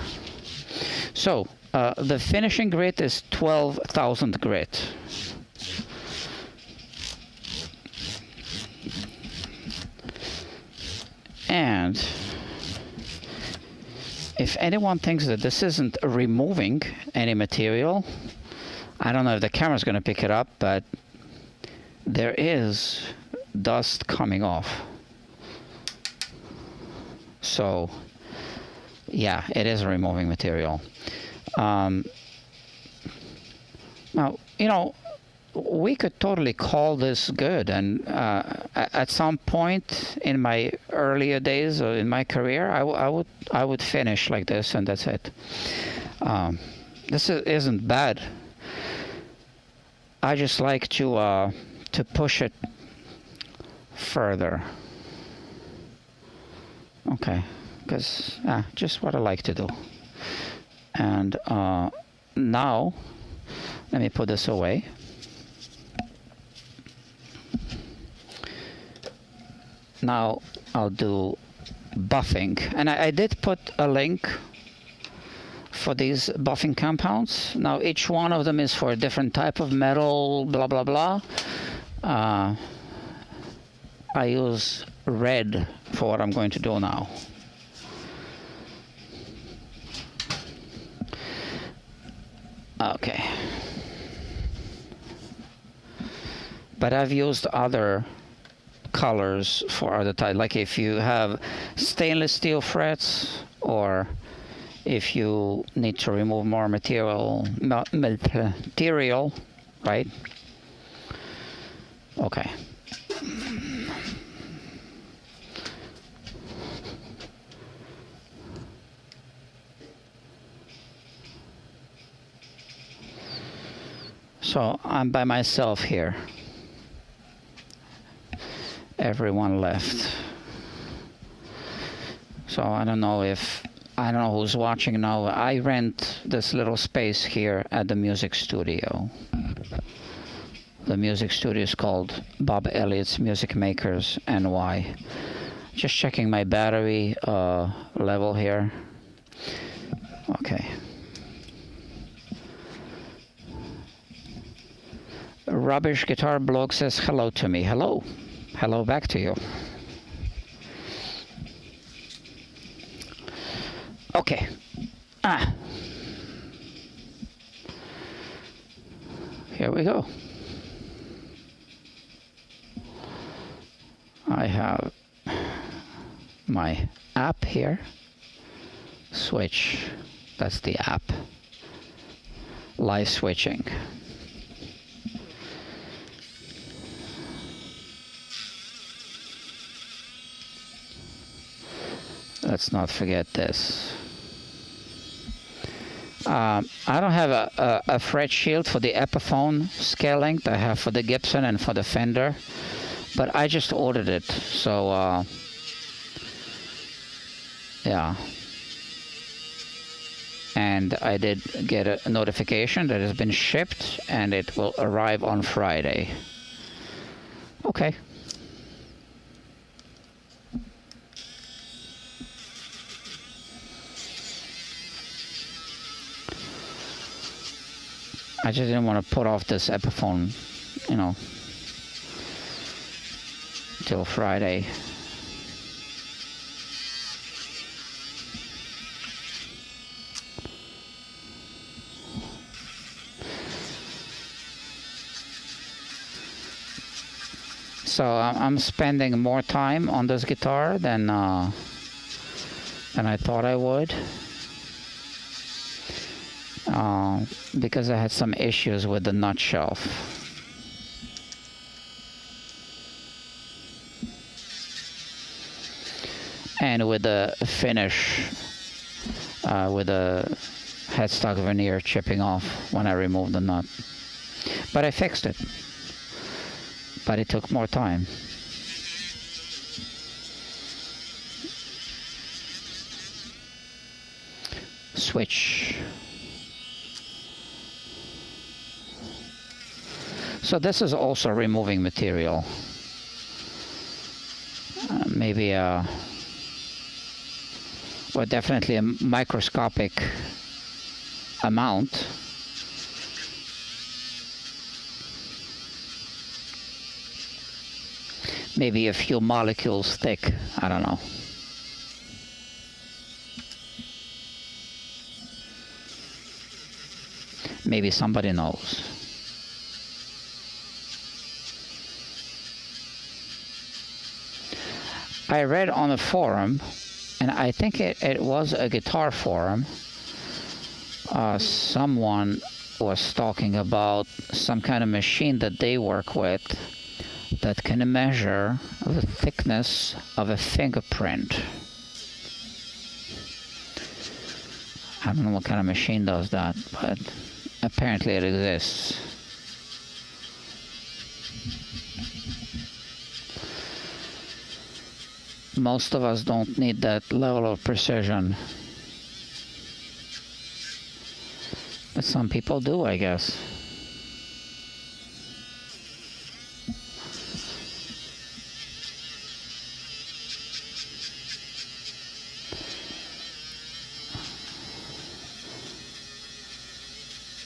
So the finishing grit is 12,000 grit. And if anyone thinks that this isn't removing any material, I don't know if the camera's going to pick it up, but there is dust coming off. So, yeah, it is removing material. Now, we could totally call this good. And at some point in my earlier days or in my career, I would finish like this, and that's it. This isn't bad. I just like to push it further. Okay, because just what I like to do. And now, let me put this away. Now I'll do buffing. And I did put a link for these buffing compounds. Now each one of them is for a different type of metal, blah, blah, blah. I use red for what I'm going to do now. Okay. But I've used other colors for other types. Like if you have stainless steel frets, or if you need to remove more material, right? Okay. So I'm by myself here. Everyone left. So I don't know who's watching now. I rent this little space here at the music studio. The music studio is called Bob Elliott's Music Makers NY. Just checking my battery level here. Okay. Rubbish Guitar Blog says hello to me. Hello. Hello back to you. Okay. Here we go. I have my app here. Switch. That's the app. Live switching. Let's not forget this. I don't have a fret shield for the Epiphone scaling that I have for the Gibson and for the Fender, but I just ordered it. So, yeah. And I did get a notification that it has been shipped and it will arrive on Friday. Okay. I just didn't want to put off this Epiphone, you know, till Friday. So I'm spending more time on this guitar than I thought I would. Because I had some issues with the nut shelf. And with the finish, with the headstock veneer chipping off when I removed the nut. But I fixed it. But it took more time. Switch. So this is also removing material. Maybe well, definitely a microscopic amount. Maybe a few molecules thick, I don't know. Maybe somebody knows. I read on a forum, and I think it was a guitar forum, someone was talking about some kind of machine that they work with that can measure the thickness of a fingerprint. I don't know what kind of machine does that, but apparently it exists. Most of us don't need that level of precision. But some people do, I guess.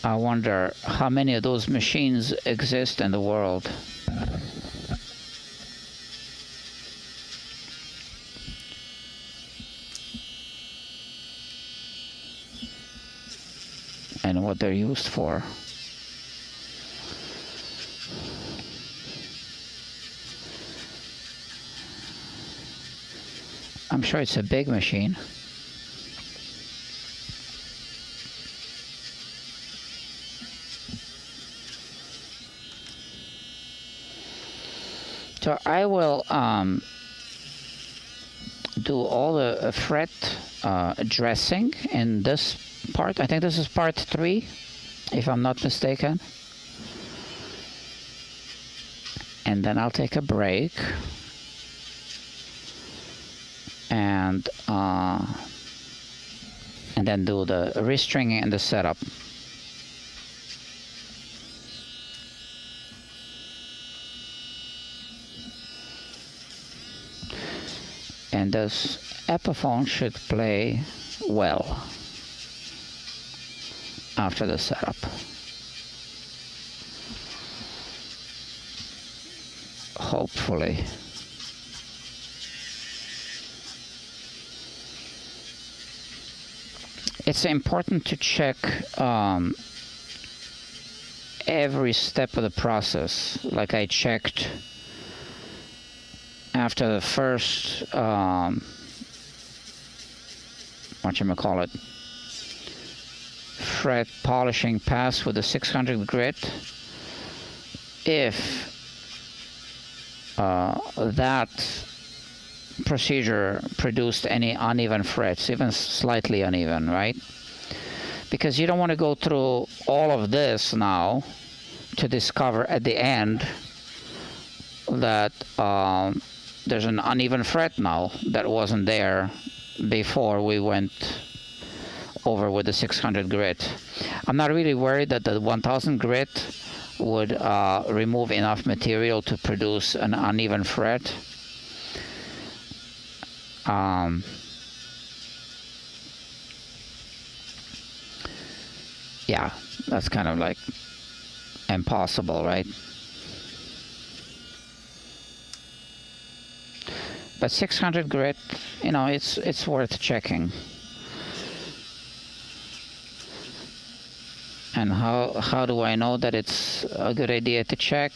I wonder how many of those machines exist in the world. And what they're used for. I'm sure it's a big machine. So I will do all the fret dressing in this part. I think this is part 3, if I'm not mistaken. And then I'll take a break and then do the restringing and the setup. And this Epiphone should play well after the setup. hopefully. It's important to check every step of the process. Like I checked after the first whatchamacallit, fret polishing pass with the 600 grit. If that procedure produced any uneven frets, even slightly uneven, right? Because you don't want to go through all of this now to discover at the end that there's an uneven fret now that wasn't there before we went over with the 600 grit. I'm not really worried that the 1000 grit would remove enough material to produce an uneven fret. Yeah, that's kind of like impossible, right? But 600 grit, you know, it's worth checking. And how do I know that it's a good idea to check?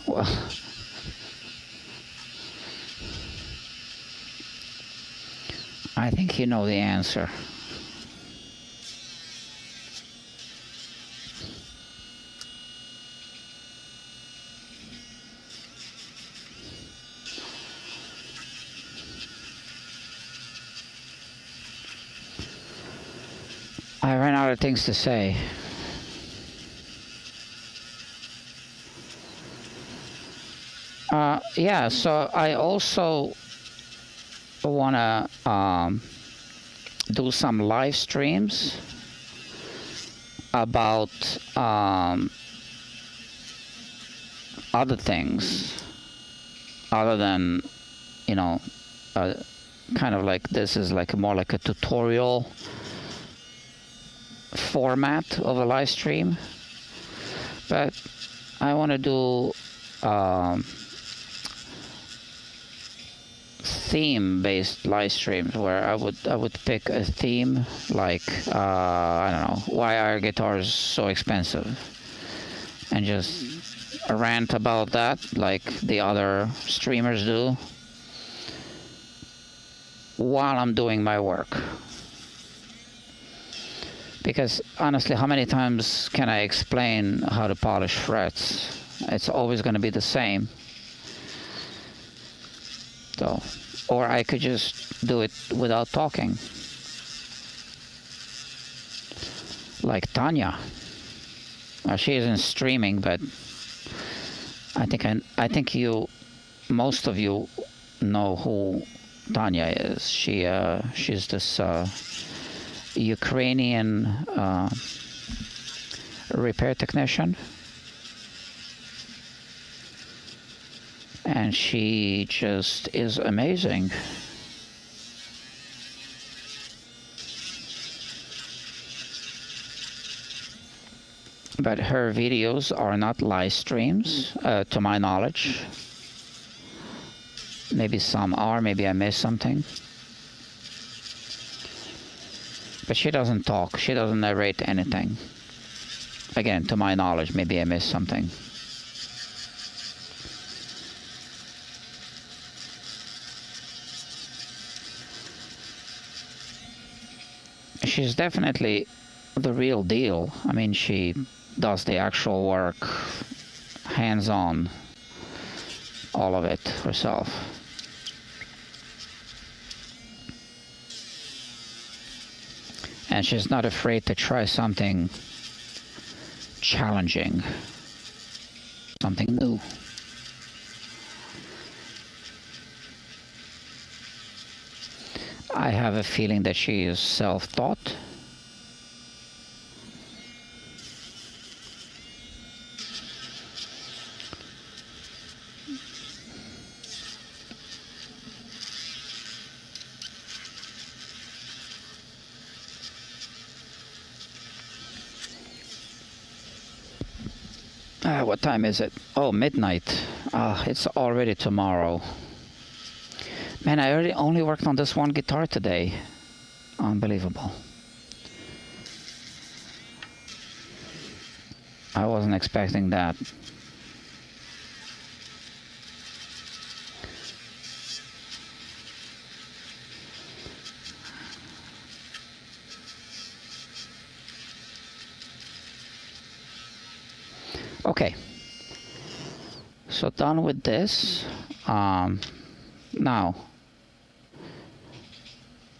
Well, I think you know the answer. I ran out of things to say. Yeah, so I also want to do some live streams about other things other than, you know, kind of like this is like more like a tutorial format of a live stream, but I want to do theme-based live streams where I would pick a theme like I don't know, why are guitars so expensive, and just rant about that like the other streamers do while I'm doing my work. Because honestly, how many times can I explain how to polish frets? It's always going to be the same. So, or I could just do it without talking. Like Tanya. Well, she isn't streaming, but I think most of you know who Tanya is. She's this Ukrainian repair technician, and she just is amazing. But her videos are not live streams, to my knowledge. Maybe some are, maybe I missed something. But she doesn't talk, she doesn't narrate anything. Again, to my knowledge, maybe I missed something. She's definitely the real deal. I mean, she does the actual work, hands-on, all of it herself. And she's not afraid to try something challenging, something new. I have a feeling that she is self-taught. What time is it? Oh, midnight. It's already tomorrow. Man, I already only worked on this one guitar today. Unbelievable. I wasn't expecting that. Okay, so done with this. Now,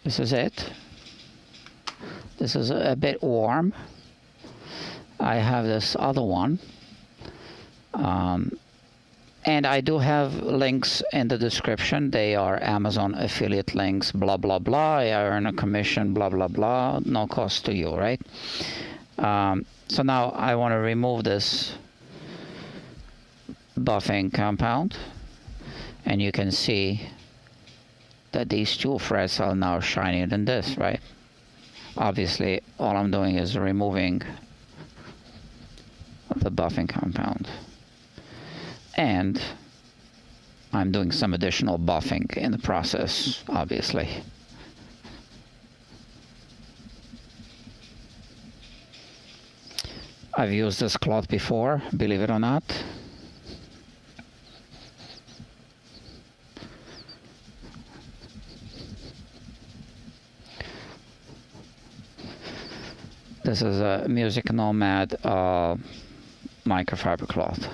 this is it. This is a bit warm. I have this other one. And I do have links in the description. They are Amazon affiliate links, blah, blah, blah. I earn a commission, blah, blah, blah. No cost to you, right? So now I want to remove this buffing compound, and you can see that these two frets are now shinier than this, right? Obviously, all I'm doing is removing the buffing compound, and I'm doing some additional buffing in the process, obviously. I've used this cloth before, believe it or not. This is a Music Nomad microfiber cloth.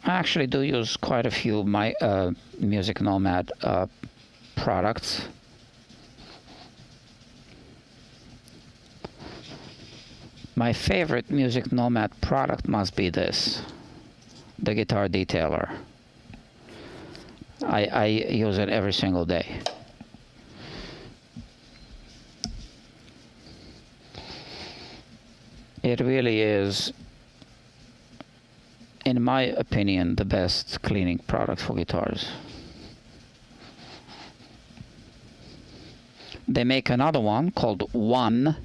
I actually do use quite a few Music Nomad products. My favorite Music Nomad product must be this, the guitar detailer. I use it every single day. It really is, in my opinion, the best cleaning product for guitars. They make another one called One.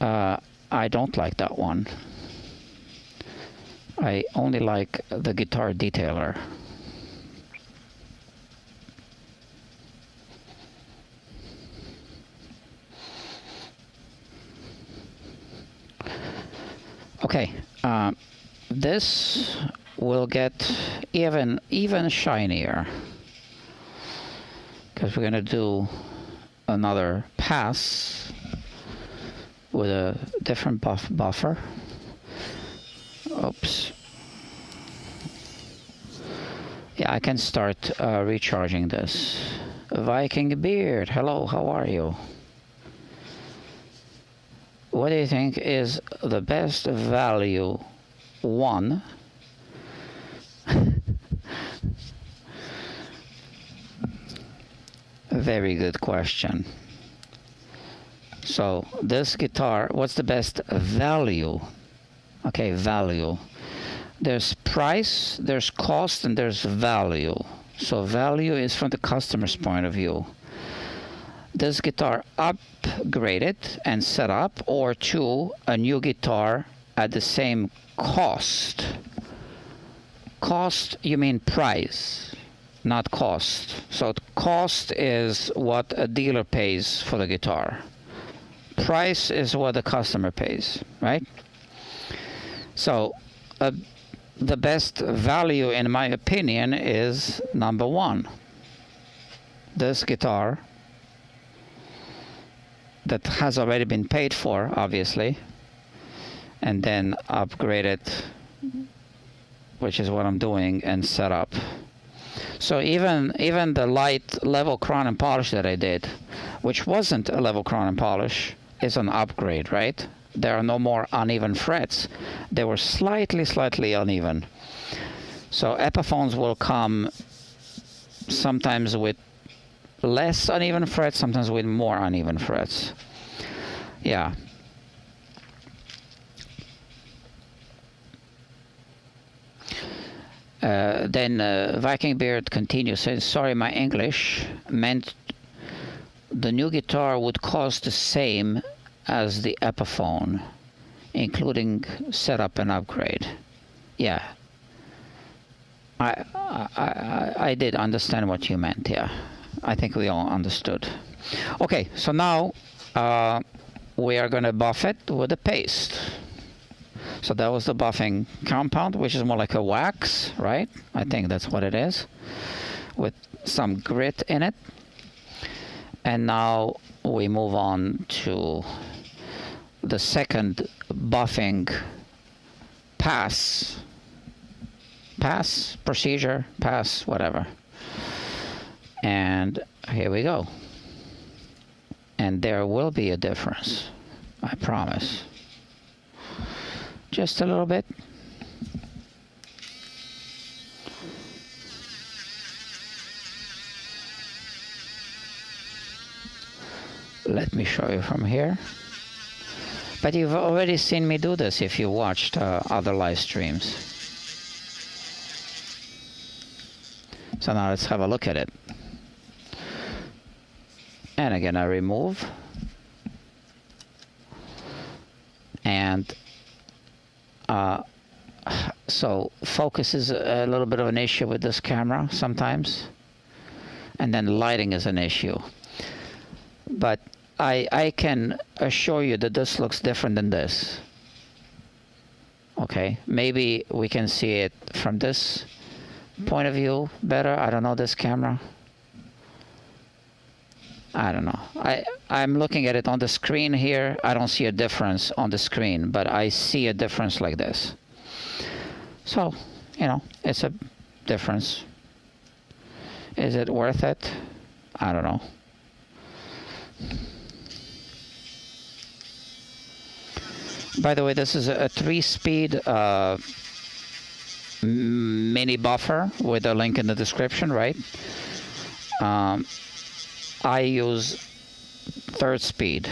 I don't like that one. I only like the guitar detailer. Okay, this will get even shinier because we're gonna do another pass with a different buffer. Oops. Yeah, I can start recharging this. Viking Beard, hello, how are you? What do you think is the best value one? Very good question. So this guitar, what's the best value? Okay, value. There's price, there's cost, and there's value. So value is from the customer's point of view. This guitar upgraded and set up, or two, a new guitar at the same cost. Cost, you mean price, not cost. So cost is what a dealer pays for the guitar. Price is what the customer pays, right? So the best value, in my opinion, is number one. This guitar that has already been paid for, obviously, and then upgrade it, which is what I'm doing, and set up. So even the light level crown and polish that I did, which wasn't a level crown and polish, is an upgrade, right? There are no more uneven frets. They were slightly uneven. So Epiphones will come sometimes with less uneven frets, sometimes with more uneven frets. Yeah. Then Viking Beard continues, says, sorry, my English meant the new guitar would cost the same as the Epiphone, including setup and upgrade. Yeah. I did understand what you meant, yeah. I think we all understood. Okay, so now we are going to buff it with a paste. So that was the buffing compound, which is more like a wax, right? I think that's what it is, with some grit in it. And now we move on to the second buffing pass, procedure, whatever. And here we go. And there will be a difference, I promise. Just a little bit. Let me show you from here. But you've already seen me do this if you watched other live streams. So now let's have a look at it. And again, I remove. And so focus is a little bit of an issue with this camera sometimes. And then lighting is an issue. But I can assure you that this looks different than this. Okay, maybe we can see it from this point of view better. I don't know, this camera. I don't know. I'm looking at it on the screen here. I don't see a difference on the screen, but I see a difference like this. So, you know, it's a difference. Is it worth it? I don't know. By the way, this is a 3-speed mini buffer with a link in the description, right? I use 3rd speed.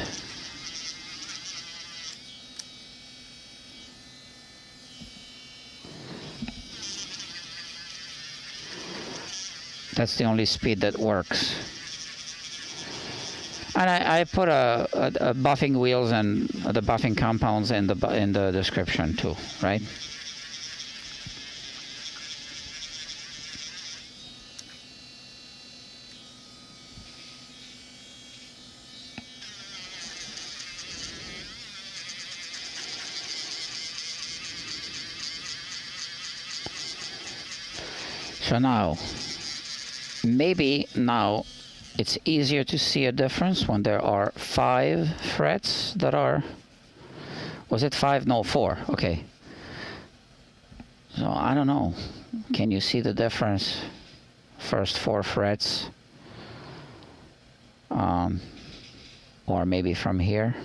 That's the only speed that works. And I put a buffing wheels and the buffing compounds in the description too, right? So now, maybe now it's easier to see a difference when there are 5 frets that are, was it 5? No, 4. Okay. So I don't know. Can you see the difference? First 4 frets. Or maybe from here.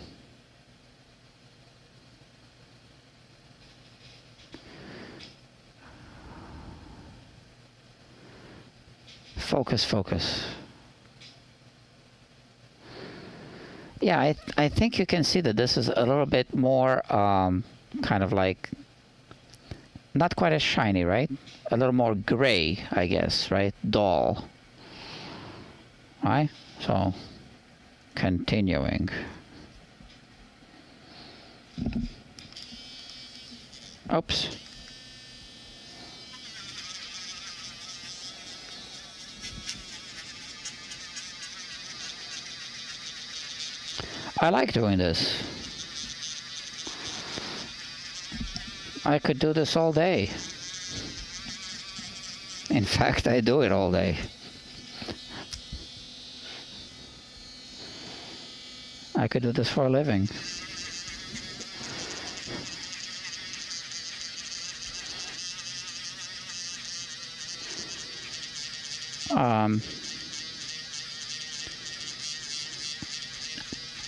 Focus. Yeah, I think you can see that this is a little bit more kind of like, not quite as shiny, right? A little more gray, I guess, right? Dull. Right? So, continuing. Oops. I like doing this. I could do this all day. In fact, I do it all day. I could do this for a living.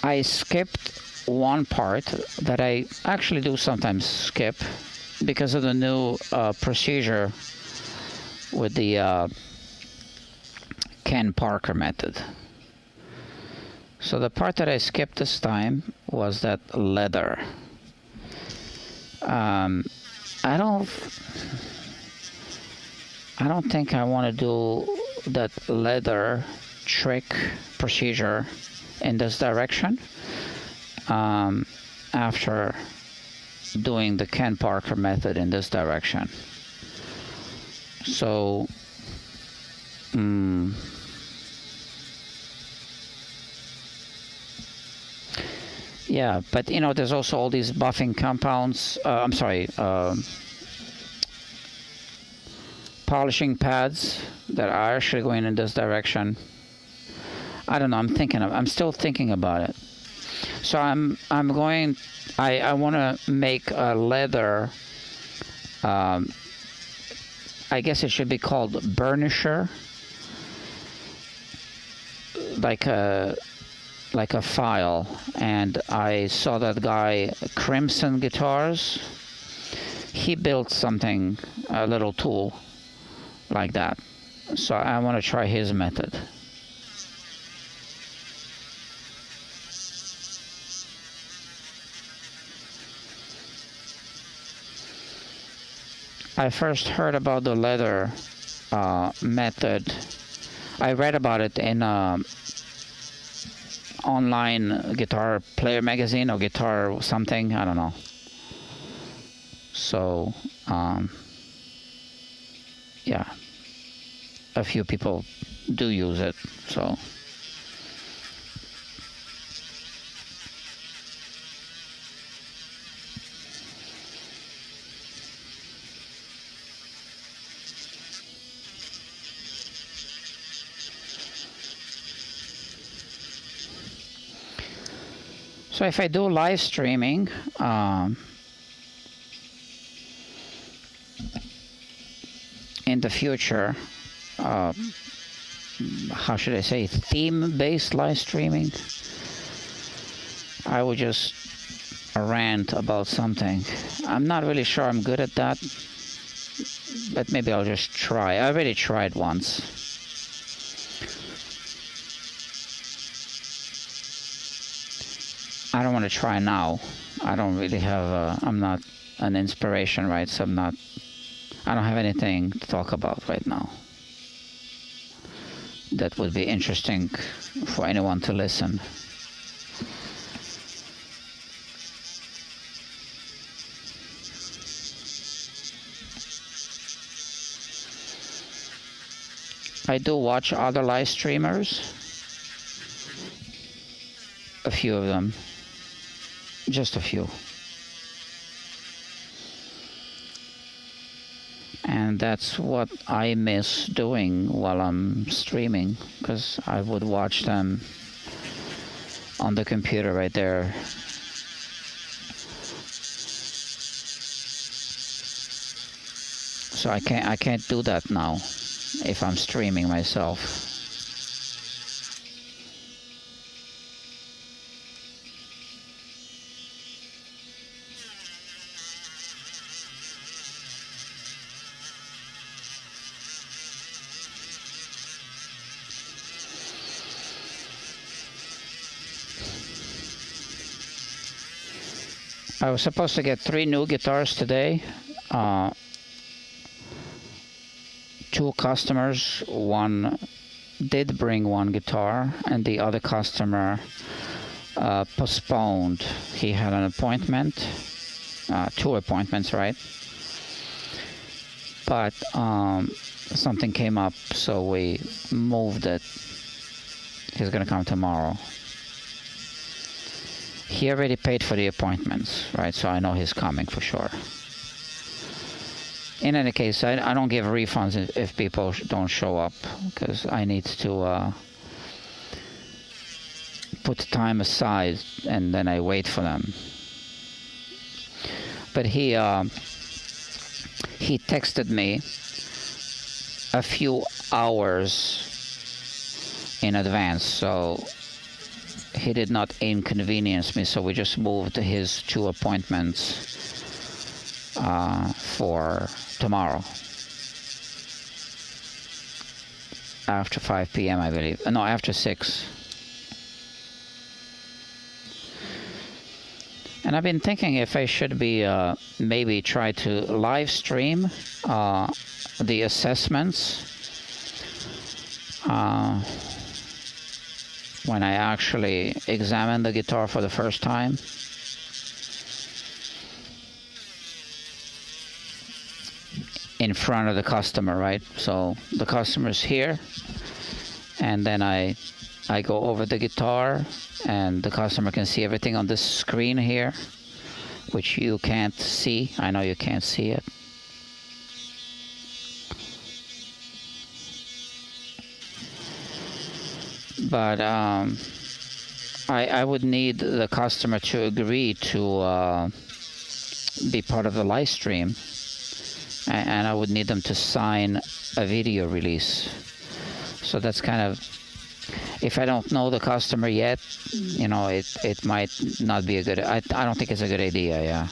I skipped one part that I actually do sometimes skip because of the new procedure with the Ken Parker method. So the part that I skipped this time was that leather. I don't think I want to do that leather trick procedure in this direction. after doing the Ken Parker method in this direction. So yeah, but you know, there's also all these buffing compounds. Polishing pads that are actually going in this direction. I don't know. I'm still thinking about it. So I want to make a leather. I guess it should be called burnisher, like a file. And I saw that guy Crimson Guitars. He built something, a little tool like that. So I want to try his method. I first heard about the leather method. I read about it in online guitar player magazine or guitar something, I don't know. So yeah, a few people do use it, so if I do live streaming, in the future, how should I say, theme-based live streaming, I would just rant about something. I'm not really sure I'm good at that, but maybe I'll just try. I already tried once. I don't want to try now. I don't really have I'm not an inspiration, right? So I don't have anything to talk about right now that would be interesting for anyone to listen. I do watch other live streamers, a few of them, just a few. And that's what I miss doing while I'm streaming, because I would watch them on the computer right there. So I can't do that now if I'm streaming myself. I was supposed to get 3 new guitars today. 2 customers, one did bring 1 guitar, and the other customer postponed. He had an appointment, 2 appointments, right? But something came up, so we moved it. He's gonna come tomorrow. He already paid for the appointments, right? So I know he's coming for sure. In any case, I don't give refunds if people don't show up, because I need to put time aside and then I wait for them. But he texted me a few hours in advance, so he did not inconvenience me, so we just moved his 2 appointments for tomorrow after 5 p.m. I believe. No, after 6. And I've been thinking if I should be maybe try to live stream the assessments when I actually examine the guitar for the first time. In front of the customer, right? So the customer's here, and then I go over the guitar, and the customer can see everything on this screen here, which you can't see. I know you can't see it. But I would need the customer to agree to be part of the live stream, and I would need them to sign a video release. So that's kind of, if I don't know the customer yet, you know, it might not be a good, I don't think it's a good idea, yeah.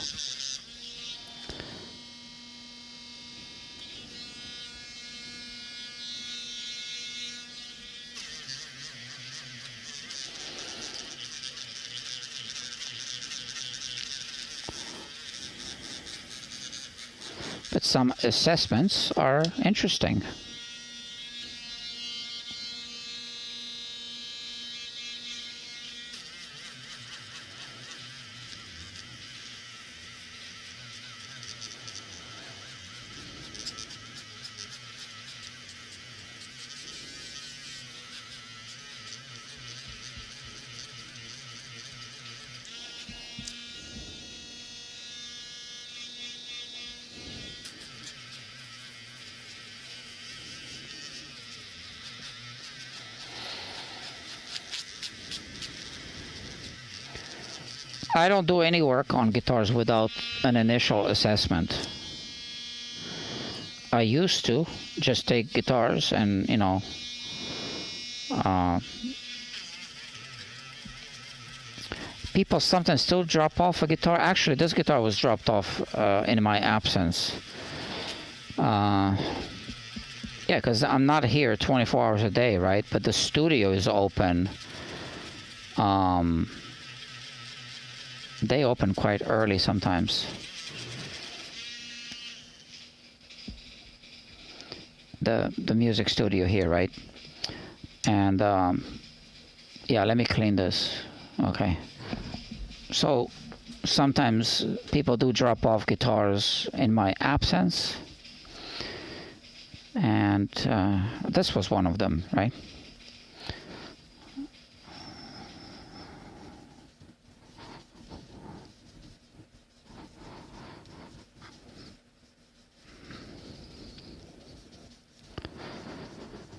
But some assessments are interesting. I don't do any work on guitars without an initial assessment. I used to just take guitars and, you know, people sometimes still drop off a guitar. Actually, this guitar was dropped off in my absence. Yeah, because I'm not here 24 hours a day, right? But the studio is open. They open quite early sometimes. The music studio here, right? And yeah, let me clean this. Okay. So sometimes people do drop off guitars in my absence, and this was one of them, right?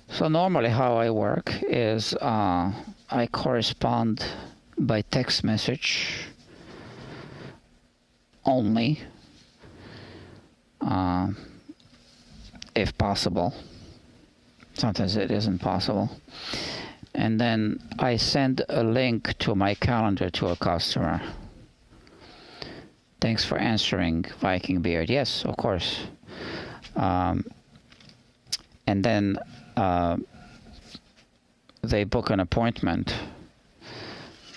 So normally how I work is I correspond by text message only, if possible. Sometimes it isn't possible. And then I send a link to my calendar to a customer. Thanks for answering, Viking Beard. Yes, of course. And then they book an appointment,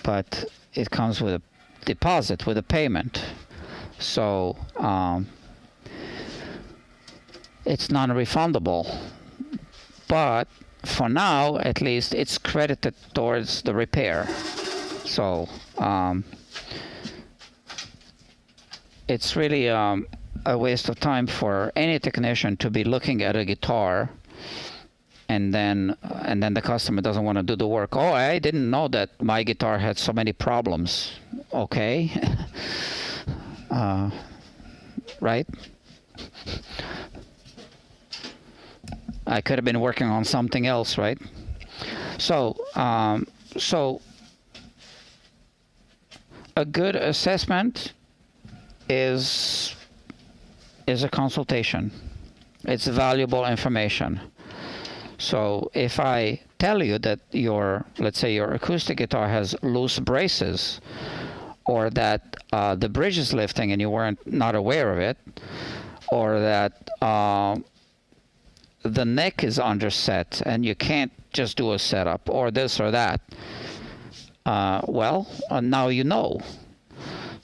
but it comes with a deposit, with a payment. So it's non-refundable. But for now, at least, it's credited towards the repair. So it's really a waste of time for any technician to be looking at a guitar, and then the customer doesn't want to do the work. Oh, I didn't know that my guitar had so many problems. Okay. Right? I could have been working on something else, right? So a good assessment is a consultation. It's valuable information. So if I tell you that let's say your acoustic guitar has loose braces, or that the bridge is lifting and you weren't not aware of it, or that the neck is underset and you can't just do a setup, or this or that, well, now you know.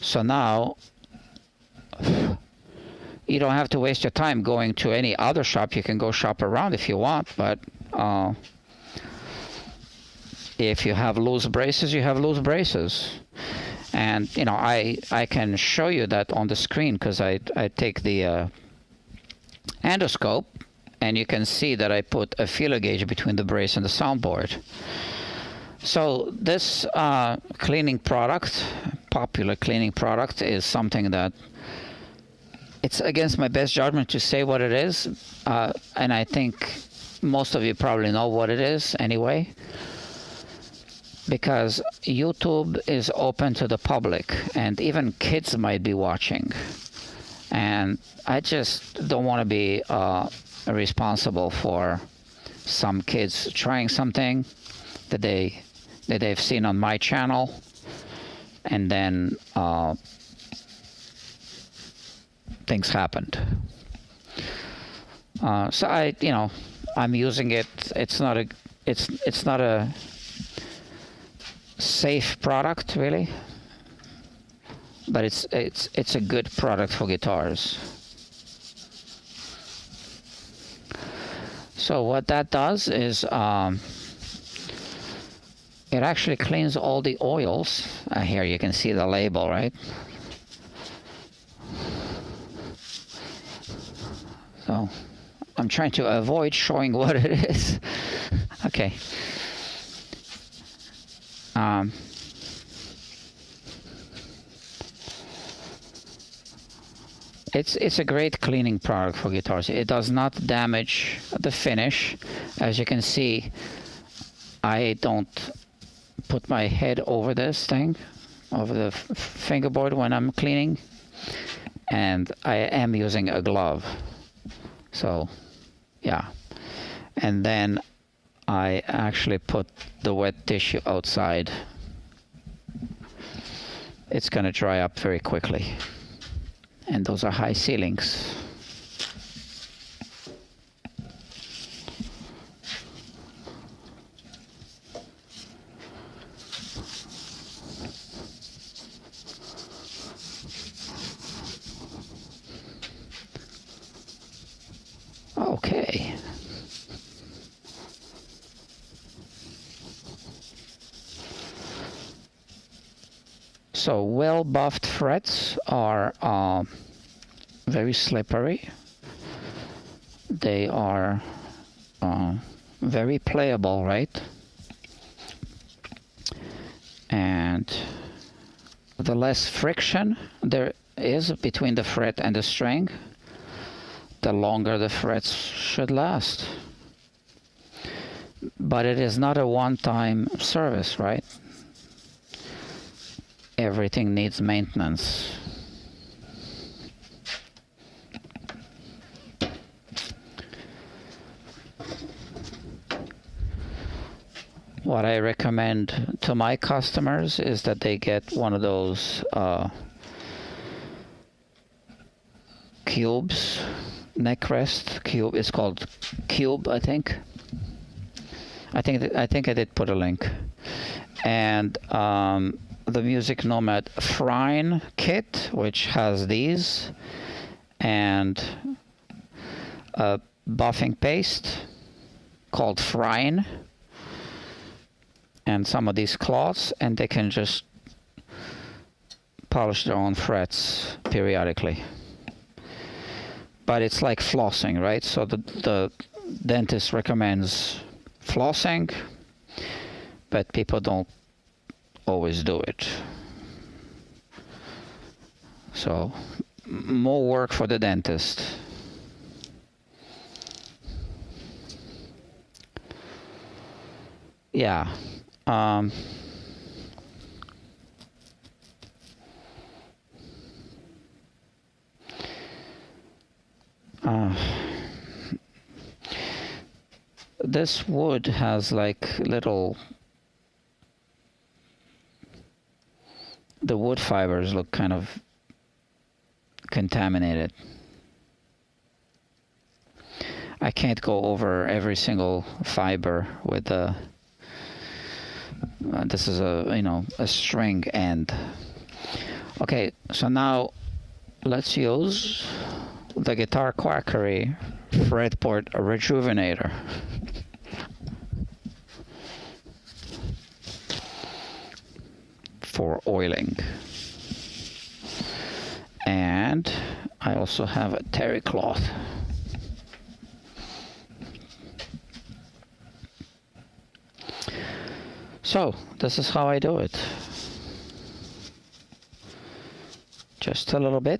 So now you don't have to waste your time going to any other shop. You can go shop around if you want, but if you have loose braces, you have loose braces. And you know, I can show you that on the screen, because I take the endoscope, and you can see that I put a feeler gauge between the brace and the soundboard. So this cleaning product, popular cleaning product, is something that it's against my best judgment to say what it is, and I think most of you probably know what it is anyway, because YouTube is open to the public, and even kids might be watching, and I just don't want to be responsible for some kids trying something that they've seen on my channel, and then things happened. So I'm using it. It's not a safe product really, but it's a good product for guitars. So what that does is it actually cleans all the oils. Here you can see the label, right? So I'm trying to avoid showing what it is. Okay. It's a great cleaning product for guitars. It does not damage the finish. As you can see, I don't put my head over this thing, over the fingerboard when I'm cleaning, and I am using a glove. So yeah, and then I actually put the wet tissue outside. It's gonna dry up very quickly, and those are high ceilings. Okay. So well buffed frets are very slippery. They are very playable, right? And the less friction there is between the fret and the string, the longer the frets should last. But it is not a one-time service, right? Everything needs maintenance. What I recommend to my customers is that they get one of those cubes, neck rest cube. It's called Cube, I think. I think I did put a link. And the Music Nomad Frine kit, which has these, and a buffing paste called Frine, and some of these cloths, and they can just polish their own frets periodically. But it's like flossing, right? So the dentist recommends flossing, but people don't always do it. So more work for the dentist. Yeah. This wood has like little, the wood fibers look kind of contaminated. I can't go over every single fiber with the this is a string end. Okay, so now let's use the Guitar Quackery Fretboard Rejuvenator. for oiling. And I also have a terry cloth. So this is how I do it. Just a little bit,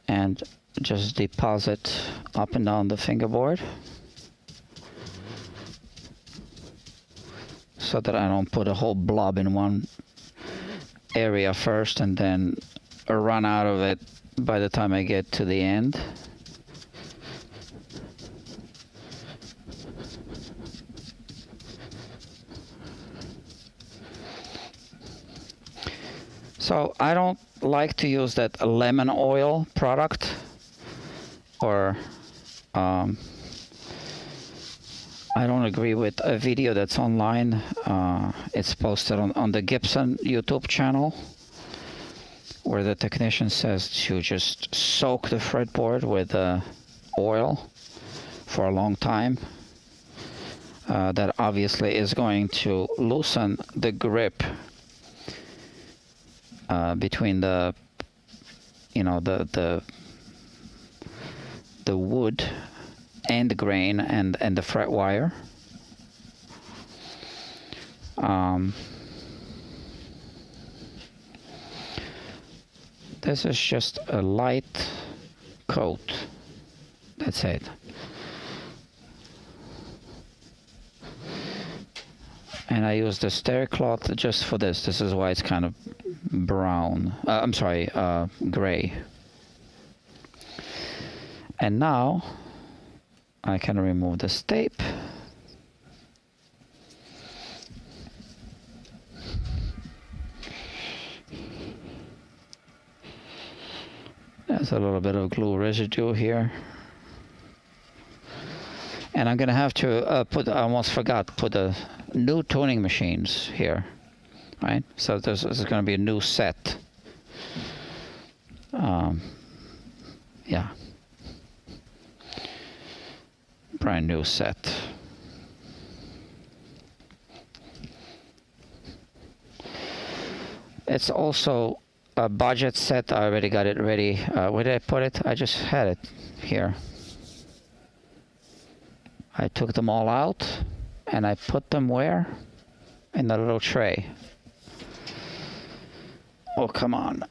and just deposit up and down the fingerboard so that I don't put a whole blob in one area first and then run out of it by the time I get to the end. So I don't like to use that lemon oil product, or I don't agree with a video that's online. It's posted on the Gibson YouTube channel, where the technician says to just soak the fretboard with oil for a long time. That obviously is going to loosen the grip between the, you know, the wood and the grain and the fret wire. This is just a light coat. That's it. And I use the stair cloth just for this. This is why it's kind of brown. I'm sorry, gray. And now I can remove this tape. There's a little bit of glue residue here. And I'm gonna have to I almost forgot, put the new tuning machines here, right? So this is gonna be a new set. Yeah. Brand new set. It's also a budget set. I already got it ready. Where did I put it? I just had it here. I took them all out and I put them where? In the little tray. Oh, come on.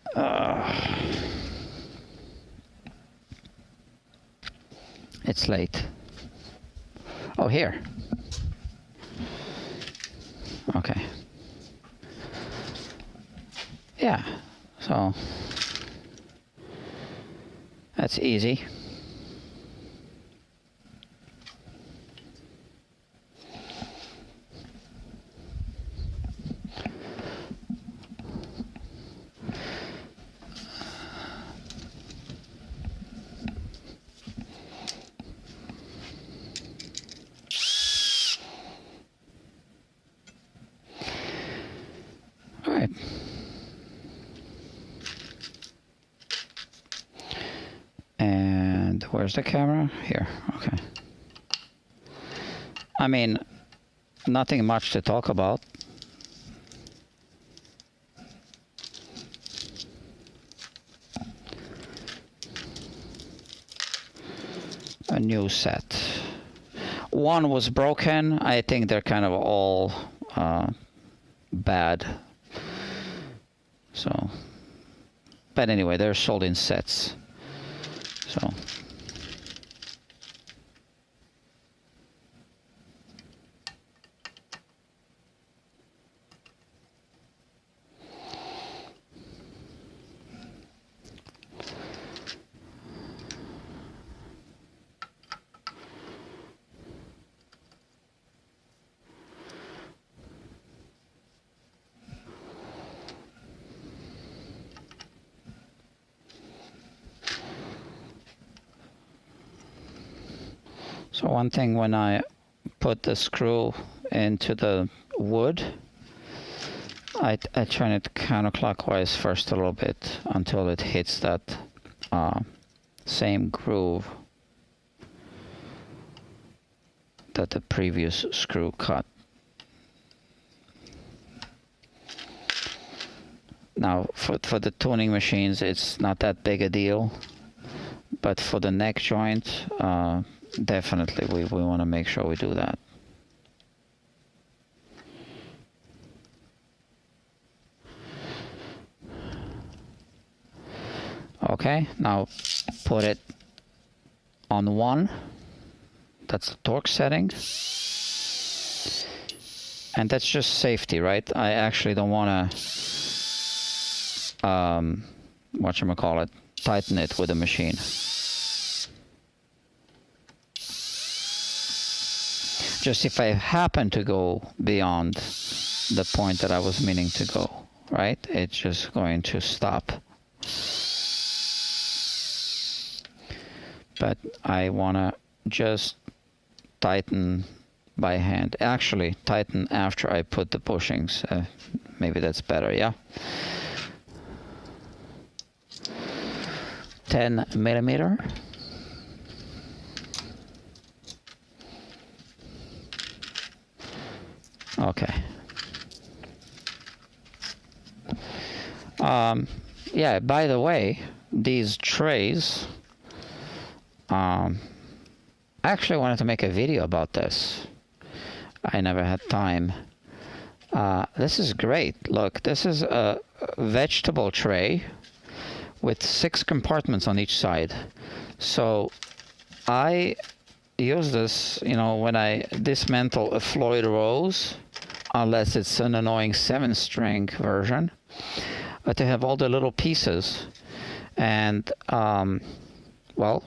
It's late. Oh, here. Okay. Yeah, so that's easy. All right. And where's the camera? Here. Okay. I mean, nothing much to talk about. A new set. One was broken. I think they're kind of all bad. So, but anyway, they're sold in sets. So. So one thing, when I put the screw into the wood, I turn it counterclockwise first a little bit until it hits that same groove that the previous screw cut. Now, for the tuning machines, it's not that big a deal. But for the neck joint, definitely we want to make sure we do that. Okay, now put it on 1. That's the torque setting. And that's just safety, right? I actually don't want to, whatchamacallit, tighten it with the machine. Just if I happen to go beyond the point that I was meaning to go, right? It's just going to stop. But I want to just tighten by hand. Actually, tighten after I put the bushings. Maybe that's better, yeah? 10 millimeter. Okay. Yeah, by the way, these trays, I actually wanted to make a video about this. I never had time. This is great. Look, this is a vegetable tray with 6 compartments on each side. So I use this, you know, when I dismantle a Floyd Rose, unless it's an annoying 7-string version, to have all the little pieces. And well,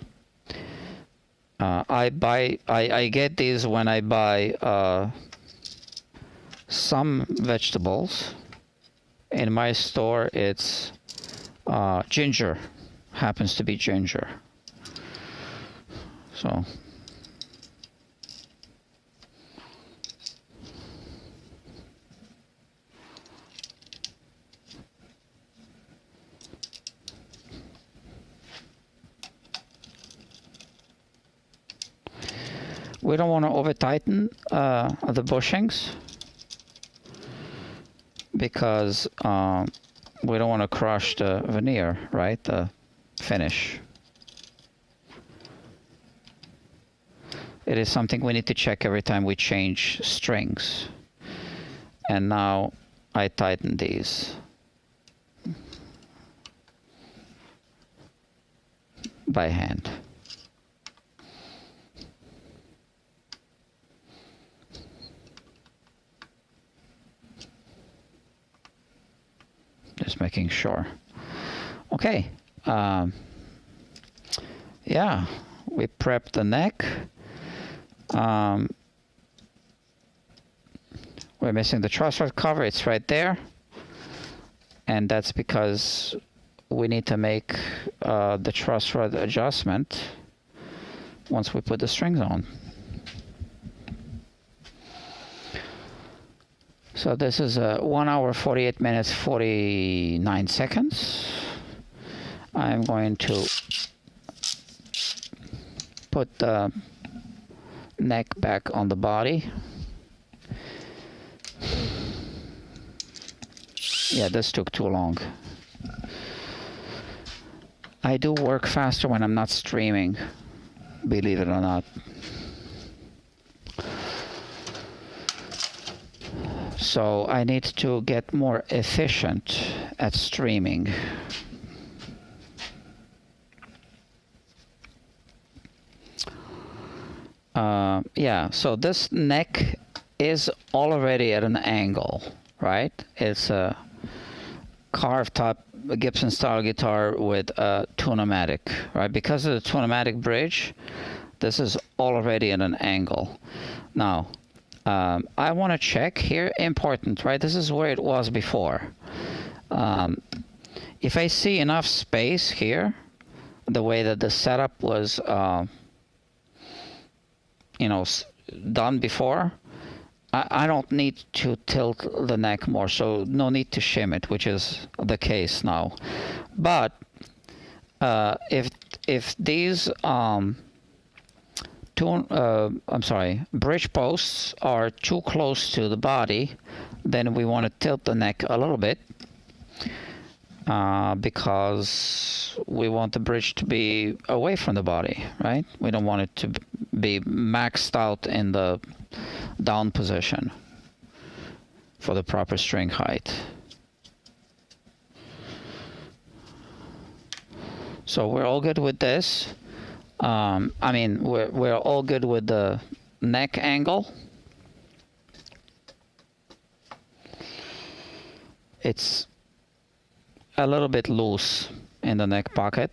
I get these when I buy some vegetables. In my store, it's ginger, happens to be ginger. So we don't want to over tighten the bushings because we don't want to crush the veneer, right? The finish. It is something we need to check every time we change strings. And now I tighten these by hand. Just making sure. Okay. Yeah, we prepped the neck. We're missing the truss rod cover. It's right there. And that's because we need to make the truss rod adjustment once we put the strings on. So this is 1 hour, 48 minutes, 49 seconds. I'm going to put the neck back on the body. Yeah, this took too long. I do work faster when I'm not streaming, believe it or not. So I need to get more efficient at streaming. Yeah, so this neck is already at an angle, right? It's a carved top Gibson style guitar with a Tune-o-matic, right? Because of the Tune-o-matic bridge, this is already at an angle. Now, I want to check here, important, right? This is where it was before. If I see enough space here, the way that the setup was, you know, done before, I don't need to tilt the neck more, so no need to shim it, which is the case now. But if these bridge posts are too close to the body, then we want to tilt the neck a little bit. because we want the bridge to be away from the body, right? We don't want it to be maxed out in the down position for the proper string height. So we're all good with this. I mean, we're all good with the neck angle. It's a little bit loose in the neck pocket.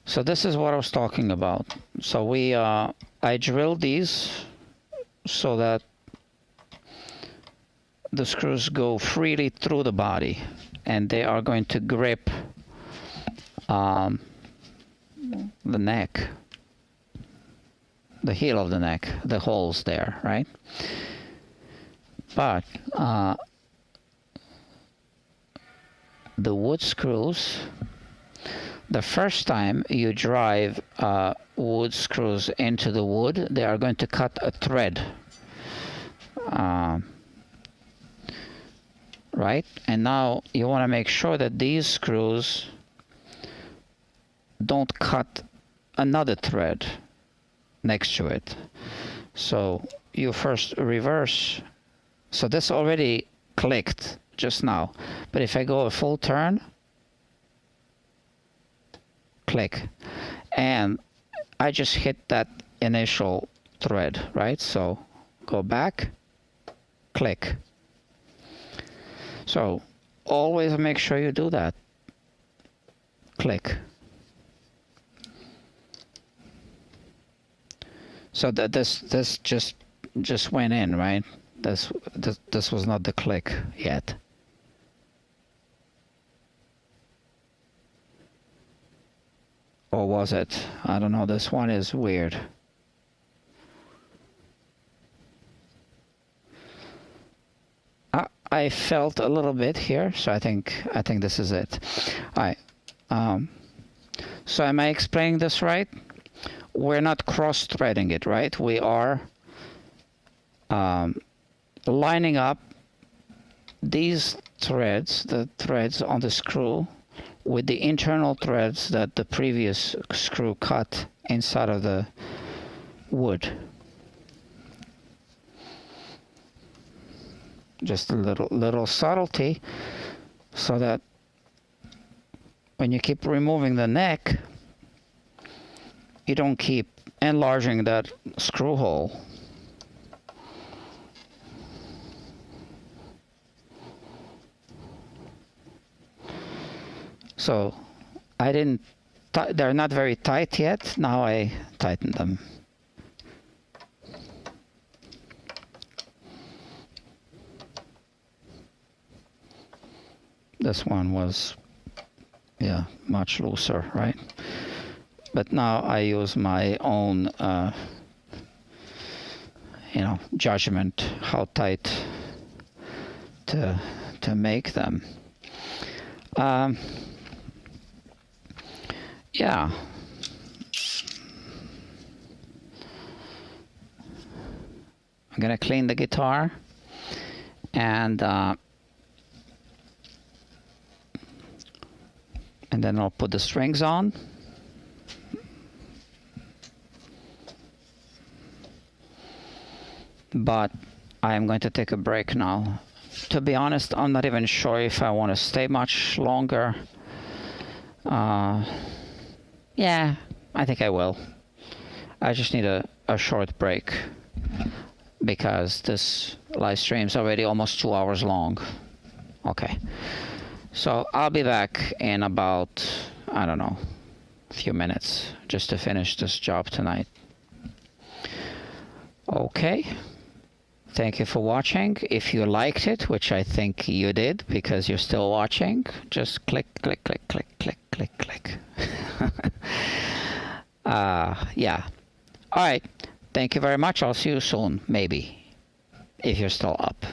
So this is what I was talking about. So I drilled these so that the screws go freely through the body, and they are going to grip the neck, the heel of the neck, the holes there, right? But the wood screws, the first time you drive wood screws into the wood, they are going to cut a thread. Right? And now you want to make sure that these screws don't cut another thread next to it. So you first reverse. So this already clicked just now. But if I go a full turn, click. And I just hit that initial thread, right? So go back, click. So always make sure you do that. Click. So that this just went in, right? This was not the click yet. Or was it? I don't know. This one is weird. I felt a little bit here, so I think this is it. All right. So am I explaining this right? We're not cross-threading it, right? We are lining up these threads, the threads on the screw, with the internal threads that the previous screw cut inside of the wood. Just a little subtlety, so that when you keep removing the neck, you don't keep enlarging that screw hole. So I didn't, they're not very tight yet. Now I tighten them. This one was, yeah, much looser, right? But now I use my own, judgment how tight to make them. Yeah. I'm gonna clean the guitar, and then I'll put the strings on. But I am going to take a break now. To be honest, I'm not even sure if I want to stay much longer. Yeah, I think I will. I just need a short break because this live stream is already almost 2 hours long. Okay. So I'll be back in about, I don't know, a few minutes just to finish this job tonight. Okay. Thank you for watching. If you liked it, which I think you did because you're still watching, just click, click, click, click, click, click, click. Yeah. All right. Thank you very much. I'll see you soon, maybe, if you're still up.